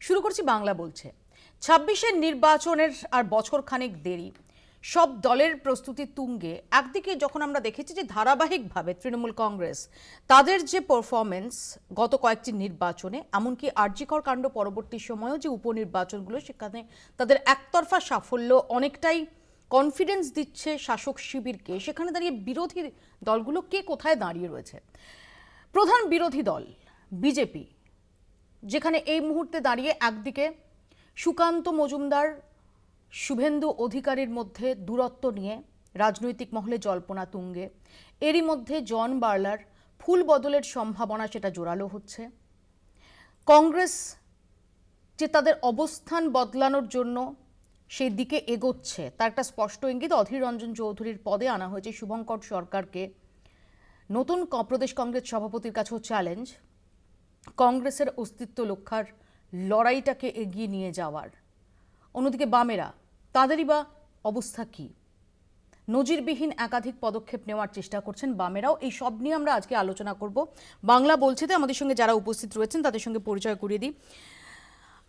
শুরু করছি বাংলা বলছে। ২৬-এর নির্বাচনের আর বছর খানেক দেরি, সব দলের প্রস্তুতি তুঙ্গে। একদিকে যখন আমরা দেখেছি যে ধারাবাহিকভাবে তৃণমূল কংগ্রেস তাদের যে পারফরমেন্স গত কয়েকটি নির্বাচনে, এমনকি আরজিকর কাণ্ড পরবর্তী সময়েও যে উপনির্বাচনগুলো, সেখানে তাদের একতরফা সাফল্য অনেকটাই কনফিডেন্স দিচ্ছে শাসক শিবিরকে। সেখানে দাঁড়িয়ে বিরোধী দলগুলো কে কোথায় দাঁড়িয়ে রয়েছে? প্রধান বিরোধী দল বিজেপি, যেখানে এই মুহূর্তে দাঁড়িয়ে একদিকে সুকান্ত মজুমদার শুভেন্দু অধিকারীর মধ্যে দূরত্ব নিয়ে রাজনৈতিক মহলে জল্পনা তুঙ্গে, এরই মধ্যে জন বার্লার ফুল বদলের সম্ভাবনা সেটা জোরালো হচ্ছে। কংগ্রেস যে তাদের অবস্থান বদলানোর জন্য সেই দিকে এগোচ্ছে, তার একটা স্পষ্ট ইঙ্গিত। অধীর রঞ্জন চৌধুরীর পদে আনা হয়েছে শুভঙ্কর সরকারকে। নতুন প্রদেশ কংগ্রেস সভাপতির কাছেও চ্যালেঞ্জ কংগ্রেসের অস্তিত্ব রক্ষার লড়াইটাকে এগিয়ে নিয়ে যাওয়ার। অন্যদিকে বামেরা, তাদেরই বা অবস্থা কি? নজিরবিহীন একাধিক পদক্ষেপ নেওয়ার চেষ্টা করছেন বামেরাও। এই সব নিয়ে আমরা আজকে আলোচনা করব বাংলা বলছেতে। আমাদের সঙ্গে যারা উপস্থিত রয়েছেন তাদের সঙ্গে পরিচয় করিয়ে দিই।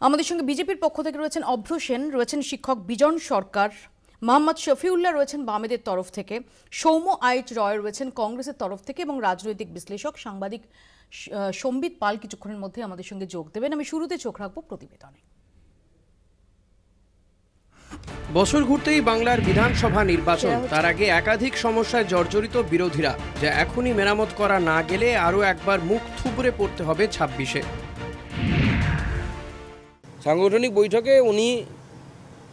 আমাদের সঙ্গে বিজেপির পক্ষ থেকে রয়েছেন অভ্র সেন, রয়েছেন শিক্ষক বিজন সরকার, মোহাম্মদ শফিউল্লাহ রয়েছেন বামেদের তরফ থেকে, সৌম্য আইচ রয় রয়েছেন কংগ্রেসের তরফ থেকে, এবং রাজনৈতিক বিশ্লেষক সাংবাদিক সম্বিত পাল কিছুক্ষণের মধ্যে আমাদের সঙ্গে যোগ দেবেন। আমি শুরুতে চোখ রাখবো প্রতিবেদনে। বছর ঘুরতেই বাংলার বিধানসভা নির্বাচন, তার আগে একাধিক সমস্যায় জর্জরিত বিরোধীরা, যা এখনই মেরামত করা না গেলে আরও একবার মুখ থুবড়ে পড়তে হবে ২৬-এ। সাংগঠনিক বৈঠকে উনি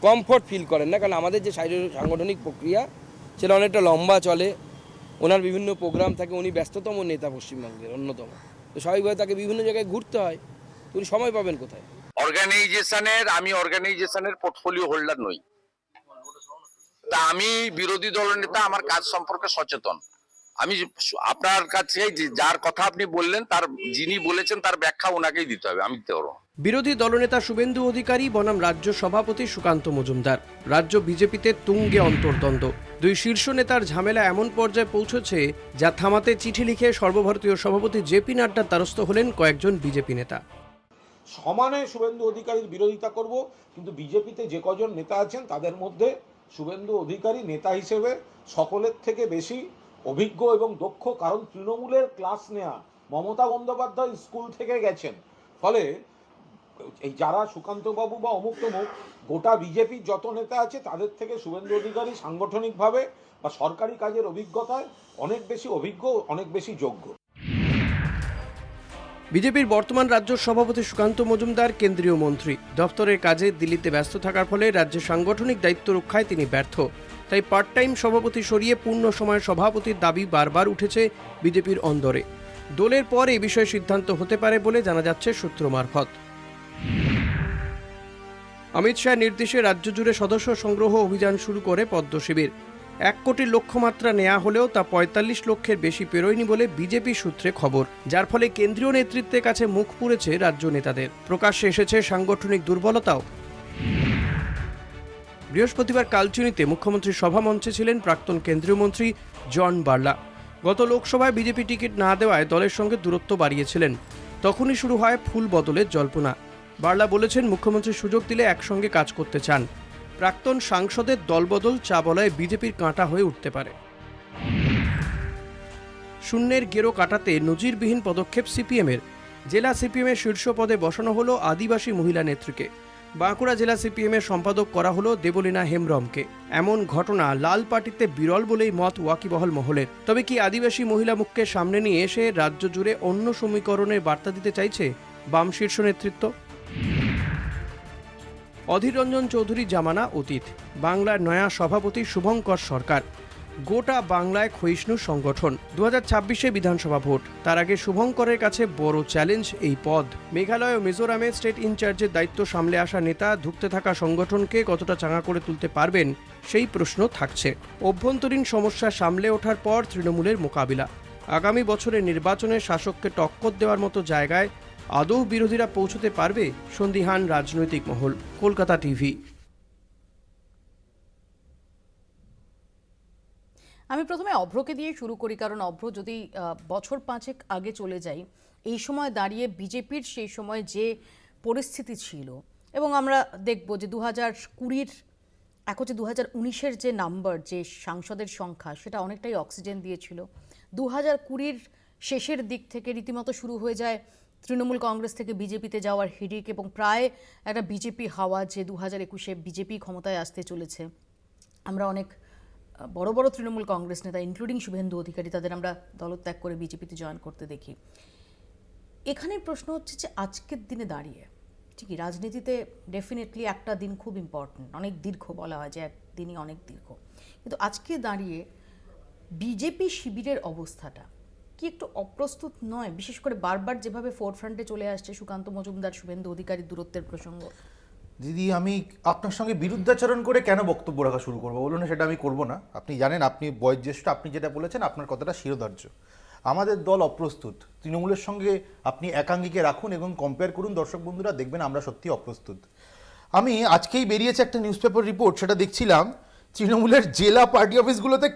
কমফর্ট ফিল করেন না, কারণ আমাদের যে সাংগঠনিক প্রক্রিয়া সেটা অনেকটা লম্বা চলে। ওনার বিভিন্ন প্রোগ্রাম থাকে, উনি ব্যস্ততম নেতা পশ্চিমবঙ্গের অন্যতম, তো স্বাভাবিকভাবে তাকে বিভিন্ন জায়গায় ঘুরতে হয়। তো উনি সময় পাবেন কোথায়? আমি অর্গানাইজেশনের পোর্টফোলিও হোল্ডার নই, তা আমি বিরোধী দলের নেতা, আমার কাজ সম্পর্কে সচেতন। আমি আপনার কাছে যার কথা আপনি বললেন, তার যিনি বলেছেন তার ব্যাখ্যা ওনাকেই দিতে হবে, আমি দিতে পারবো। বিরোধী দলনেতা শুভেন্দু অধিকারী বনাম রাজ্য সভাপতি সুকান্ত মজুমদার। রাজ্য বিজেপিতে তুঙ্গে অন্তর্দ্বন্দ্ব। দুই শীর্ষ নেতার ঝামেলা এমন পর্যায়ে পৌঁছেছে যা থামাতে চিঠি লিখে সর্বভারতীয় সভাপতি জেপি নাড্ডার দ্বারস্থ হলেন কয়েকজন বিজেপি নেতা। সমানে শুভেন্দু অধিকারীর বিরোধিতা করব, কিন্তু বিজেপিতে যে কজন নেতা আছেন তাদের মধ্যে শুভেন্দু অধিকারী নেতা হিসেবে সকলের থেকে বেশি অভিজ্ঞ এবং দক্ষ, কারণ তৃণমূলের ক্লাস নেয়া মমতা বন্দ্যোপাধ্যায় স্কুল থেকে গেছেন। ফলে এই যারা সুকান্তবাবু বা অমুক তমুক, গোটা বিজেপির যত নেতা আছে তাদের থেকে শুভেন্দু অধিকারী সাংগঠনিকভাবে বা সরকারি কাজের অভিজ্ঞতায় অনেক বেশি অভিজ্ঞ, অনেক বেশি যোগ্য। বিজেপির বর্তমান রাজ্য সভাপতি সুকান্ত মজুমদার কেন্দ্রীয় মন্ত্রী, দপ্তরের কাজে দিল্লিতে ব্যস্ত থাকার ফলে রাজ্যের সাংগঠনিক দায়িত্ব রক্ষায় তিনি ব্যর্থ। তাই পার্ট টাইম সভাপতি সরিয়ে পূর্ণ সময় সভাপতির দাবি বারবার উঠেছে বিজেপির অন্দরে। দলের পর এই বিষয়ে সিদ্ধান্ত হতে পারে বলে জানা যাচ্ছে সূত্র মারফত। অমিত শাহের নির্দেশে রাজ্য জুড়ে সদস্য সংগ্রহ অভিযান শুরু করে পদ্ম শিবির। ১ কোটির লক্ষ্যমাত্রা নেওয়া হলেও তা ৪৫ লক্ষের বেশি পেরোয়নি বলে বিজেপি সূত্রে খবর, যার ফলে কেন্দ্রীয় নেতৃত্বের কাছে মুখ পুড়েছে রাজ্য নেতাদের। প্রকাশ্যে এসেছে সাংগঠনিক দুর্বলতাও। বৃহস্পতিবার কালচিনিতে মুখ্যমন্ত্রীর সভামঞ্চে ছিলেন প্রাক্তন কেন্দ্রীয় মন্ত্রী জন বার্লা। গত লোকসভায় বিজেপি টিকিট না দেওয়ায় দলের সঙ্গে দূরত্ব বাড়িয়েছিলেন। তখনই শুরু হয় ফুল বদলের জল্পনা। বার্লা বলেছেন, মুখ্যমন্ত্রী সুযোগ দিলে একসঙ্গে কাজ করতে চান। প্রাক্তন সাংসদের দলবদল চা বলায় বিজেপির কাঁটা হয়ে উঠতে পারে। শূন্যের গেরো কাটাতে নজিরবিহীন পদক্ষেপ সিপিএমের। জেলা সিপিএমের শীর্ষ পদে বসানো হলো আদিবাসী মহিলা নেত্রীকে। বাঁকুড়া জেলা সিপিএমের সম্পাদক করা হলো দেবলীনা হেমব্রমকে। এমন ঘটনা লাল পার্টিতে বিরল বলেই মত ওয়াকিবহল মহলের। তবে কি আদিবাসী মহিলা মুখকে সামনে নিয়ে এসে রাজ্য জুড়ে অন্য সমীকরণের বার্তা দিতে চাইছে বাম শীর্ষ নেতৃত্ব? অধীর রঞ্জন চৌধুরী জামানা অতীত। বাংলার নয়া সভাপতি শুভঙ্কর সরকার। গোটা বাংলায় ক্ষয়িষ্ণু সংগঠন। ২০২৬-এ বিধানসভা ভোট, তার আগে শুভঙ্করের কাছে বড় চ্যালেঞ্জ এই পদ। মেঘালয় ও মিজোরামে স্টেট ইনচার্জের দায়িত্ব সামলে আসা নেতা ধুঁকতে থাকা সংগঠনকে কতটা চাঙা করে তুলতে পারবেন সেই প্রশ্ন থাকছে। অভ্যন্তরীণ সমস্যা সামলে ওঠার পর তৃণমূলের মোকাবিলা। আগামী বছরের নির্বাচনে শাসককে টক্কর দেওয়ার মতো জায়গায় আদৌ বিরোধীরা পৌঁছতে পারবে? সন্দিহান রাজনৈতিক মহল। কলকাতা টিভি। আমি প্রথমে অভ্রকে দিয়ে শুরু করি, কারণ অভ্র যদি বছর ৫ আগে চলে যাই, এই সময় দাঁড়িয়ে বিজেপির সেই সময় যে পরিস্থিতি ছিল, এবং আমরা দেখব যে 2020 এখন যে 2019-এর যে নাম্বার, যে সাংসদের সংখ্যা, সেটা অনেকটাই অক্সিজেন দিয়েছিল। 2020 শেষের দিক থেকে রীতিমতো শুরু হয়ে যায় তৃণমূল কংগ্রেস থেকে বিজেপিতে যাওয়ার হিড়িক, এবং প্রায় একটা বিজেপি হাওয়া যে 2021-এ বিজেপি ক্ষমতায় আসতে চলেছে। আমরা অনেক বড় বড় তৃণমূল কংগ্রেস নেতা ইনক্লুডিং শুভেন্দু অধিকারী, তাদের আমরা দলত্যাগ করে বিজেপিতে জয়েন করতে দেখি। এখানে প্রশ্ন হচ্ছে যে আজকের দিনে দাঁড়িয়ে, ঠিকই রাজনীতিতে ডেফিনেটলি একটা দিন খুব ইম্পর্টেন্ট, অনেক দীর্ঘ বলা হয় যে একদিনই অনেক দীর্ঘ, কিন্তু আজকে দাঁড়িয়ে বিজেপি শিবিরের অবস্থাটা কি একটু অপ্রস্তুত নয়? বিশেষ করে বারবার যেভাবে ফোরফ্রন্টে চলে আসছে সুকান্ত মজুমদার শুভেন্দু অধিকারীর দূরত্বের প্রসঙ্গ। দিদি, আমি আপনার সঙ্গে বিরুদ্ধাচরণ করে কেন বক্তব্য রাখা শুরু করবো বলুন? সেটা আমি করব না। আপনি জানেন, আপনি বয়োজ্যেষ্ঠ, আপনি যেটা বলেছেন আপনার কথাটা শিরোধার্য। আমাদের দল অপ্রস্তুত। তৃণমূলের সঙ্গে আপনি একাঙ্গিকে রাখুন এবং কম্পেয়ার করুন, দর্শক বন্ধুরা, দেখবেন আমরা সত্যি অপ্রস্তুত। আমি আজকেই বেরিয়েছে একটা নিউজ পেপার রিপোর্ট, সেটা দেখছিলাম। তৃণমূলের জেলা পার্টি অফিসগুলোতে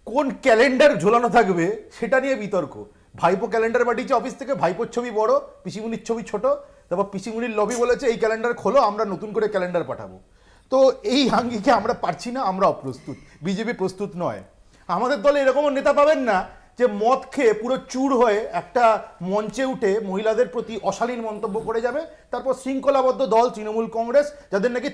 কোন ক্যালেন্ডার ঝোলানো থাকবে সেটা নিয়ে বিতর্ক। ভাইপো ক্যালেন্ডার পাঠিয়েছে অফিস থেকে, ভাইপোর ছবি বড়, পিসিমুনির ছবি ছোট। তারপর পিসিমুনির লবি বলেছে এই ক্যালেন্ডার খোলো, আমরা নতুন করে ক্যালেন্ডার পাঠাবো। তো এই আঙ্গিকে আমরা পারছি না, আমরা অপ্রস্তুত, বিজেপি প্রস্তুত নয়। আমাদের দলে এরকমও নেতা পাবেন না যে মদ খেয়ে পুরো চুর হয়ে একটা মঞ্চে উঠে মহিলাদের প্রতি অশালীন মন্তব্য করে যাবে। তারপর শৃঙ্খলাবদ্ধ দল তৃণমূল কংগ্রেস, যাদের নাকি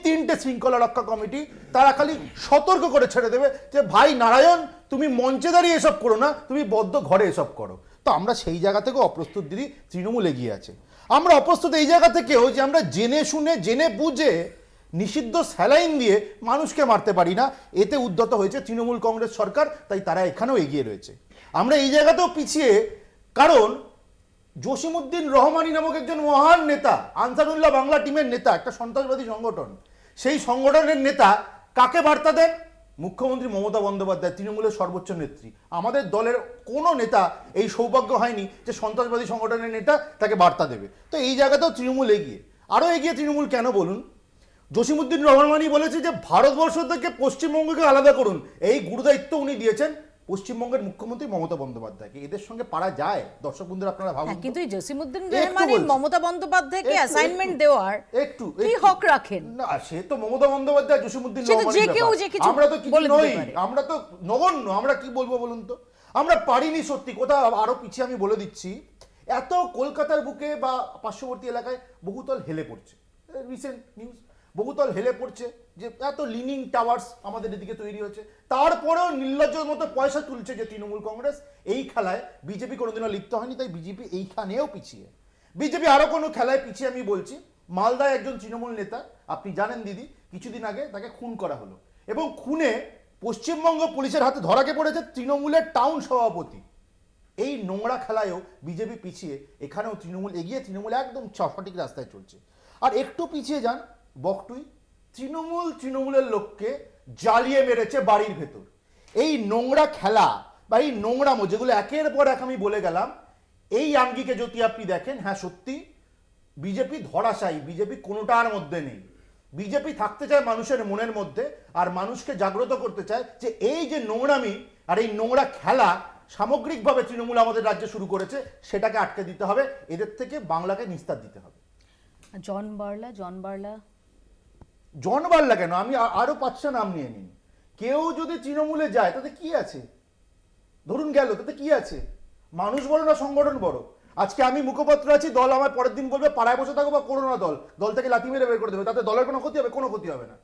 তিনটে শৃঙ্খলা রক্ষা কমিটি, তারা খালি সতর্ক করে ছেড়ে দেবে যে ভাই নারায়ণ, তুমি মঞ্চে দাঁড়িয়ে এসব করো না, তুমি বদ্ধ ঘরে এসব করো। তো আমরা সেই জায়গা থেকেও অপ্রস্তুত দিদি, তৃণমূল এগিয়ে আছে। আমরা অপ্রস্তুত এই জায়গা থেকেও যে আমরা জেনে শুনে জেনে বুঝে নিষিদ্ধ স্যালাইন দিয়ে মানুষকে মারতে পারি না। এতে উদ্যত হয়েছে তৃণমূল কংগ্রেস সরকার, তাই তারা এখানেও এগিয়ে রয়েছে। আমরা এই জায়গাতেও পিছিয়ে, কারণ জসিমউদ্দিন রহমানি নামক একজন মহান নেতা, আনসারুল্লাহ বাংলা টিমের নেতা, একটা সন্ত্রাসবাদী সংগঠন, সেই সংগঠনের নেতা কাকে বার্তা দেন? মুখ্যমন্ত্রী মমতা বন্দ্যোপাধ্যায়, তৃণমূলের সর্বোচ্চ নেত্রী। আমাদের দলের কোনো নেতা এই সৌভাগ্য হয়নি যে সন্ত্রাসবাদী সংগঠনের নেতা তাকে বার্তা দেবে। তো এই জায়গাতেও তৃণমূল এগিয়ে। আরও এগিয়ে তৃণমূল কেন বলুন? জসিমউদ্দিন রহমানি বলেছে যে ভারতবর্ষ থেকে পশ্চিমবঙ্গকে আলাদা করুন। এই গুরুদায়িত্ব উনি দিয়েছেন পশ্চিমবঙ্গের মুখ্যমন্ত্রী মমতা বন্দ্যোপাধ্যায়কে। এদের সঙ্গে পারা যায়? দর্শক বন্ধুরা আপনারা ভাবুন। কিন্তু এই জসিমউদ্দিন রহমানি মমতা বন্দ্যোপাধ্যায়কে অ্যাসাইনমেন্ট দেওয়ার একটু কি হক রাখেন? না, সে তো মমতা বন্দ্যোপাধ্যায়, জসিমউদ্দিন রহমানি, আমরা তো কিছু নই, আমরা তো নগণ্য। আমরা কি বলবো বলুন তো? আমরা পারিনি সত্যি। কোথাও আরো পিছিয়ে আমি বলে দিচ্ছি, এত কলকাতার বুকে বা পার্শ্ববর্তী এলাকায় বহুতল হেলে পড়ছে। রিসেন্ট নিউজ, বহুতল হেলে পড়ছে যে এত লিনিং টাওয়ার্স আমাদের এদিকে তৈরি হচ্ছে। তারপরেও নির্লজ্জের মতো পয়সা তুলছে যে তৃণমূল কংগ্রেস। এই খেলায় বিজেপি কোনোদিনও লিপ্ত হয়নি, তাই বিজেপি এইখানেও পিছিয়ে। বিজেপি আরো কোনো খেলায় পিছিয়ে। আমি বলছি, মালদায় একজন তৃণমূল নেতা, আপনি জানেন দিদি, কিছুদিন আগে তাকে খুন করা হলো, এবং খুনে পশ্চিমবঙ্গ পুলিশের হাতে ধরাকে পড়েছে তৃণমূলের টাউন সভাপতি। এই নোংরা খেলায়ও বিজেপি পিছিয়ে, এখানেও তৃণমূল এগিয়ে, তৃণমূল একদম সঠিক রাস্তায় চলছে। আর একটু পিছিয়ে যান বকটুই, তৃণমূলের লোককে জ্বালিয়ে মেরেছে বাড়ির ভেতর। এই নোংরা খেলা বা এই নোংরামো, যেগুলো একের পর এক আমি বলে গেলাম, এই আঙ্গিকে যদি আপনি দেখেন, হ্যাঁ সত্যি বিজেপি ধরাশায়ী, বিজেপি কোনোটার মধ্যে নেই। বিজেপি থাকতে চায় মানুষের মনের মধ্যে, আর মানুষকে জাগ্রত করতে চায় যে এই যে নোংরামি আর এই নোংরা খেলা সামগ্রিকভাবে তৃণমূল আমাদের রাজ্যে শুরু করেছে, সেটাকে আটকে দিতে হবে। এদের থেকে বাংলাকে নিস্তার দিতে হবে। জন বার্লা কেন? আমি আরো 5টা নাম নিয়ে নিন। কেউ যদি তৃণমূলে যায় তাতে কি আছে? ধরুন গেল, তাতে কি আছে? মানুষ বড় না সংগঠন বড়? আজকে আমি মুখপাত্র আছি, দল আমার পরের দিন বলবে পাড়ায় বসে থাকো বা করো না, দল থেকে লাথি মেরে বের করে দেবে, তাতে দলের কোনো ক্ষতি হবে? কোনো ক্ষতি হবে না।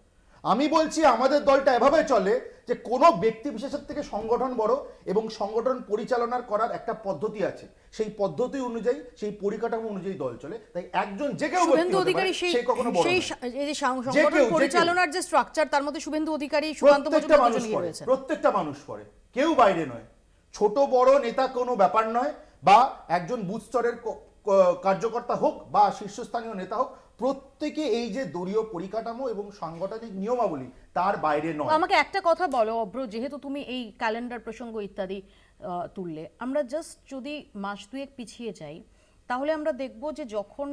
আমি বলছি আমাদের দলটা এভাবে চলে যে কোনো ব্যক্তি বিশেষের থেকে সংগঠন বড়, এবং সংগঠন পরিচালনার করার একটা পদ্ধতি আছে। সেই পদ্ধতি অনুযায়ী, সেই পরিকাঠামো অনুযায়ী দল চলে। তাই একজন যে কেউ শুভেন্দু অধিকারী সেই সংগঠন পরিচালনার যে স্ট্রাকচার, তার মধ্যে শুভেন্দু অধিকারী, সুকান্ত মজুমদার জড়িয়ে রয়েছে। প্রত্যেকটা মানুষ পড়ে, কেউ বাইরে নয়। ছোট বড় নেতা কোনো ব্যাপার নয়, বা একজন বুথ স্তরের কার্যকর্তা হোক বা শীর্ষস্থানীয় নেতা হোক, প্রত্যেকে এই যে দলীয় পরিকাঠামো এবং সাংগঠনিক নিয়মাবলী তার বাইরে নয়। আমাকে একটা কথা বলো অভ্র, যেহেতু তুমি এই ক্যালেন্ডার প্রসঙ্গ ইত্যাদি তুললে, আমরা জাস্ট যদি মাস দুয়েক পিছিয়ে যাই, তাহলে আমরা দেখব যে যখন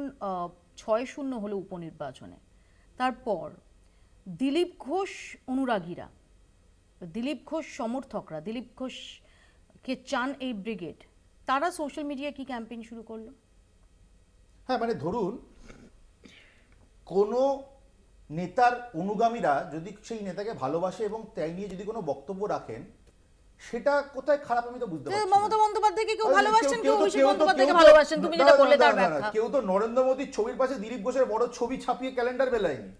6-0 হলো উপনির্বাচনে, তারপর দিলীপ ঘোষ অনুরাগীরা, দিলীপ ঘোষ সমর্থকরা, দিলীপ ঘোষকে চান এই ব্রিগেড, তারা সোশ্যাল মিডিয়ায় কি ক্যাম্পেইন শুরু করলো? হ্যাঁ, মানে ধরুন কোনো নেতার অনুগামীরা যদি সেই নেতাকে ভালোবাসে এবং তাই নিয়ে যদি কোনো বক্তব্য রাখেন, সেটা কোথায় খারাপ আমি তো বুঝতে পারছি না। মমতা বন্দ্যোপাধ্যায়কে কেউ আরে ভালোবাসেন, কেউ অভিষেক কেউ তো- বন্দ্যোপাধ্যায়কে কেউ তো- ভালোবাসেন, তুমি যেটা বললে তার না, না, না, ব্যাখ্যা। কেউ তো নরেন্দ্র মোদীর ছবির পাশে দিলীপ ঘোষের বড় ছবি ছাপিয়ে ক্যালেন্ডার বেলায়নি,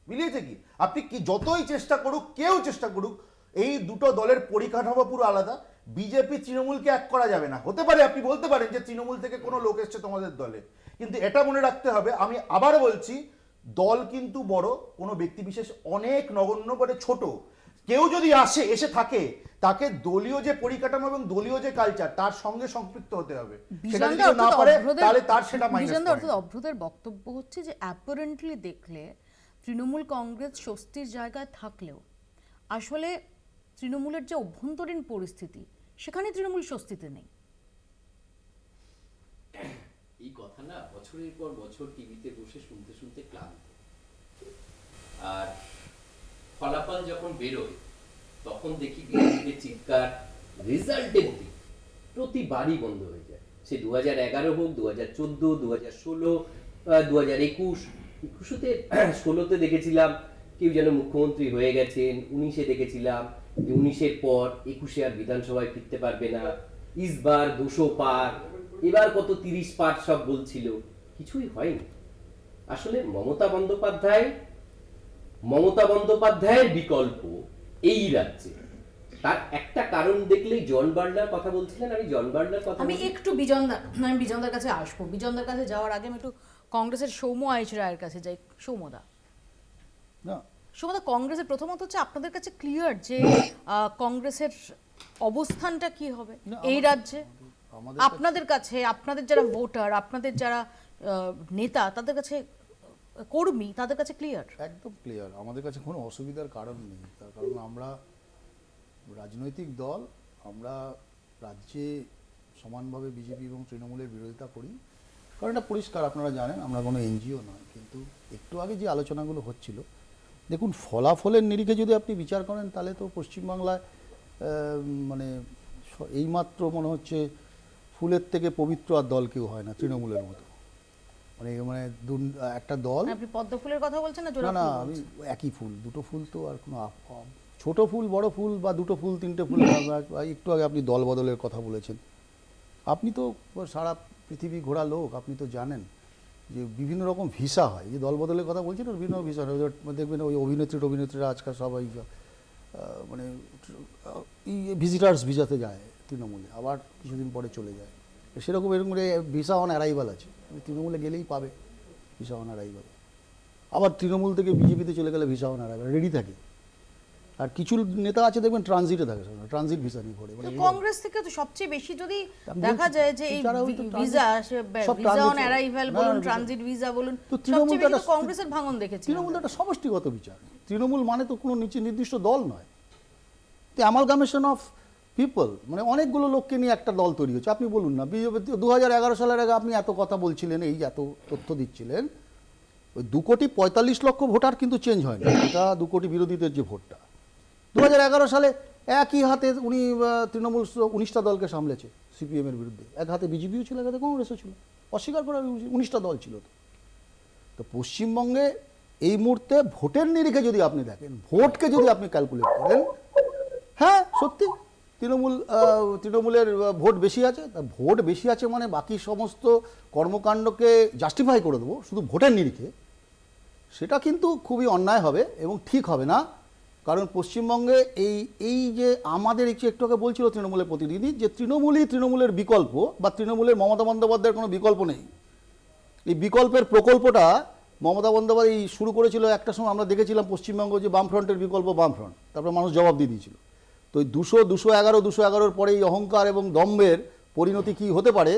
মিলিয়েছে কি? আপনি কি যতই চেষ্টা করুক, কেউ চেষ্টা করুক, এই দুটো দলের পরিকাঠামো পুরো আলাদা। বিজেপি তৃণমূলকে এক করা যাবে না। হতে পারে আপনি বলতে পারেন যে তৃণমূল থেকে কোনো লোক এসছে তোমাদের দলে, কিন্তু এটা মনে রাখতে হবে, আমি আবার বলছি, দল কিন্তু বড়, কোনো ব্যক্তি বিশেষ অনেক নগণ্য, মানে ছোট। কেউ যদি এসে থাকে, তাকে দলীয় যে পরিকাঠামো এবং দলীয় যে কালচার তার সঙ্গে সম্পৃক্ত হতে হবে। সেটা যদি কেউ না পারে, তাহলে তার সেটা মাইনাস বিজেন্দ্র পয়েন্ট। অর্থাৎ অভ্রদের বক্তব্য হচ্ছে যে অ্যাপারেন্টলি দেখলে তৃণমূল কংগ্রেস স্বস্তির জায়গায় থাকলেও আসলে তৃণমূলের যে অভ্যন্তরীণ পরিস্থিতি, সেখানে তৃণমূল স্বস্তিতে নেই। এই কথা না বছরের পর বছর টিভিতে বসে শুনতে শুনতে ক্লান্ত, আর ফলাফল যখন বেরোয় তখন দেখি বিরোধীদের চিৎকার, রেজাল্টের দিক প্রতিবারই বন্ধ হয়ে যায়। সে 2011 হোক, 2014, 2016, 2021। 2016তে দেখেছিলাম কেউ যেন মুখ্যমন্ত্রী হয়ে গেছেন, 19-এ দেখেছিলাম যে 19-এর পর 21-এ আর বিধানসভায় ফিরতে পারবে না, ইসবার 200 পার, এবার কত 30 পার, সব বলছিল, কিছুই হয়নি। আসলে মমতা বন্দ্যোপাধ্যায়ের বিকল্প এই রাজ্যে, তার একটা কারণ দেখলেই জন বার্লার কথা বলছিলেন, আমি জন বার্লার কথা আমি একটু বিজনদার কাছে আসবো। বিজনদার কাছে যাওয়ার আগে আমি একটু কংগ্রেসের সৌম্য আইচ রায়ের কাছে যাই। সৌম্যদা, কংগ্রেসের প্রথমত হচ্ছে আপনাদের কাছে ক্লিয়ার যে কংগ্রেসের অবস্থানটা কি হবে এই রাজ্যে? আপনাদের কাছে, আপনাদের যারা ভোটার, আপনাদের যারা নেতা, তাদের কাছে, কর্মী, তাদের কাছে ক্লিয়ার? একদম ক্লিয়ার। আমাদের কাছে কোনো অসুবিধার কারণ নেই, তার কারণ আমরা রাজনৈতিক দল, আমরা রাজ্যে সমানভাবে বিজেপি এবং তৃণমূলের বিরোধিতা করি, কারণ এটা পরিষ্কার, আপনারা জানেন আমরা কোনো এনজিও নয়। কিন্তু একটু আগে যে আলোচনাগুলো হচ্ছিল, দেখুন ফলাফলের নিরিখে যদি আপনি বিচার করেন, তাহলে তো পশ্চিমবাংলায় মানে এইমাত্র মনে হচ্ছে ফুলের থেকে পবিত্র আর দল কেউ হয় না তৃণমূলের মতো। মানে একটা দল, আপনি পদ্ম ফুলের কথা বলছেন না না জোড়া না ফুল আমি বলছেন? একই ফুল, দুটো ফুল তো আর কোনো ছোট ফুল বড় ফুল বা দুটো ফুল তিনটে ফুল, একটু আগে আপনি দল বদলের কথা বলেছেন। আপনি তো সারা পৃথিবী ঘোরা লোক, আপনি তো জানেন যে বিভিন্ন রকম ভিসা হয়। যে দল বদলের কথা বলছেন, বিভিন্ন ভিসা হয়। দেখবেন ওই অভিনেত্রীরা আজকাল সবাই মানে ভিজিটার্স ভিসাতে যায় তৃণমূলে, আবার কিছুদিন পরে চলে যায়। সেরকম এরকম ভিসা অন অ্যারাইভাল আছে, তৃণমূলে গেলেই পাবে ভিসা অন অ্যারাইভাল। আবার তৃণমূল থেকে বিজেপিতে চলে গেলে ভিসা অন অ্যারাইভাল রেডি থাকে। আর কিছু নেতা আছে দেখবেন ট্রানজিটে থাকে, ট্রানজিট ভিসা নিয়ে ঘোরে। তো কংগ্রেস থেকে তো সবচেয়ে বেশি যদি দেখা যায় যে এই ভিসা অন অ্যারাইভাল বলুন, ট্রানজিট ভিসা বলুন, সবচেয়ে বেশি তো কংগ্রেসের ভাঙন দেখেছি। তৃণমূল একটা সমষ্টিগত বিচার। তৃণমূল মানে তো কোনো নির্দিষ্ট দল নয়, অ্যামালগামেশন অফ পিপল, মানে অনেকগুলো লোককে নিয়ে একটা দল তৈরি হচ্ছে। আপনি বলুন না, বিজেপি 2011 সালের আগে আপনি এত কথা বলছিলেন, এই এত তথ্য দিচ্ছিলেন, ওই 2,45,00,000 ভোটার কিন্তু চেঞ্জ হয়নি। এটা 2 কোটি বিরোধীদের যে ভোটটা 2011 সালে একই হাতে উনি তৃণমূল 19টা দলকে সামলেছে সিপিএমের বিরুদ্ধে। এক হাতে বিজেপিও ছিল, এক হাতে কংগ্রেসও ছিল, অস্বীকার করা 19টা দল ছিল। তো পশ্চিমবঙ্গে এই মুহূর্তে ভোটের নিরিখে যদি আপনি দেখেন, ভোটকে যদি আপনি ক্যালকুলেট করেন, হ্যাঁ সত্যি তৃণমূলের ভোট বেশি আছে। ভোট বেশি আছে মানে বাকি সমস্ত কর্মকাণ্ডকে জাস্টিফাই করে দেবো শুধু ভোটের নিরিখে, সেটা কিন্তু খুবই অন্যায় হবে এবং ঠিক হবে না। কারণ পশ্চিমবঙ্গে এই যে আমাদের একটু আগে বলছিল তৃণমূলের প্রতিনিধি, যে তৃণমূলের বিকল্প বা তৃণমূলের মমতা বন্দ্যোপাধ্যায়ের কোনো বিকল্প নেই। এই বিকল্পের প্রকল্পটা মমতা বন্দ্যোপাধ্যায় শুরু করেছিল একটা সময়, আমরা দেখেছিলাম পশ্চিমবঙ্গ যে বামফ্রন্টের বিকল্প বামফ্রন্ট, তারপরে মানুষ জবাব দিয়ে দিয়েছিল। তো এই 211 পরে এই অহংকার এবং দম্ভের পরিণতি কি হতে পারে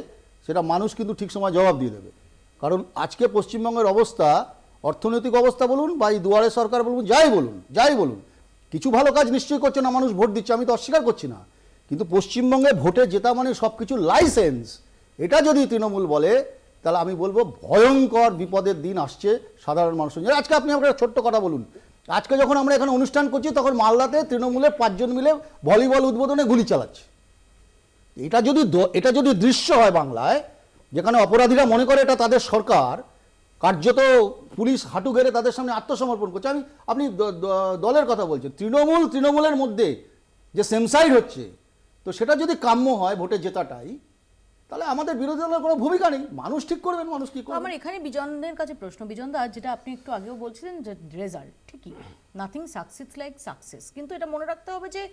সেটা মানুষ কিন্তু ঠিক সময় জবাব দিয়ে দেবে। কারণ আজকে পশ্চিমবঙ্গের অবস্থা, অর্থনৈতিক অবস্থা বলুন বা এই দুয়ারে সরকার বলুন, যাই বলুন, কিছু ভালো কাজ নিশ্চয়ই করছে না, মানুষ ভোট দিচ্ছে, আমি তো অস্বীকার করছি না। কিন্তু পশ্চিমবঙ্গে ভোটে জেতা মানে সব কিছু লাইসেন্স, এটা যদি তৃণমূল বলে, তাহলে আমি বলবো ভয়ঙ্কর বিপদের দিন আসছে সাধারণ মানুষের জন্য। আজকে আপনি আমাকে ছোট্ট কথা বলুন, আজকে যখন আমরা এখানে অনুষ্ঠান করছি তখন মালদাতে তৃণমূলের 5 জন মিলে ভলিবল উদ্বোধনে গুলি চালাচ্ছে। এটা যদি দৃশ্য হয় বাংলায়, যেখানে অপরাধীরা মনে করে এটা তাদের সরকার, কার্যত পুলিশ হাঁটু গেড়ে তাদের সামনে আত্মসমর্পণ করছে। আপনি দলের কথা বলছেন, তৃণমূলের মধ্যে যে সেম সাইড হচ্ছে, তো সেটা যদি কাম্য হয় ভোটে জেতাটাই, তাহলে আমাদের বিরোধী দলের কোনো ভূমিকা নেই। মানুষ ঠিক করবেন, মানুষ কি করবে। আমার এখানে বিজনদের কাছে প্রশ্ন, বিজনদা, যেটা আপনি একটু আগেও বলছিলেন যে রেজাল্ট ঠিকই, নাথিং সাকসেস লাইক সাকসেস, কিন্তু এটা মনে রাখতে হবে যে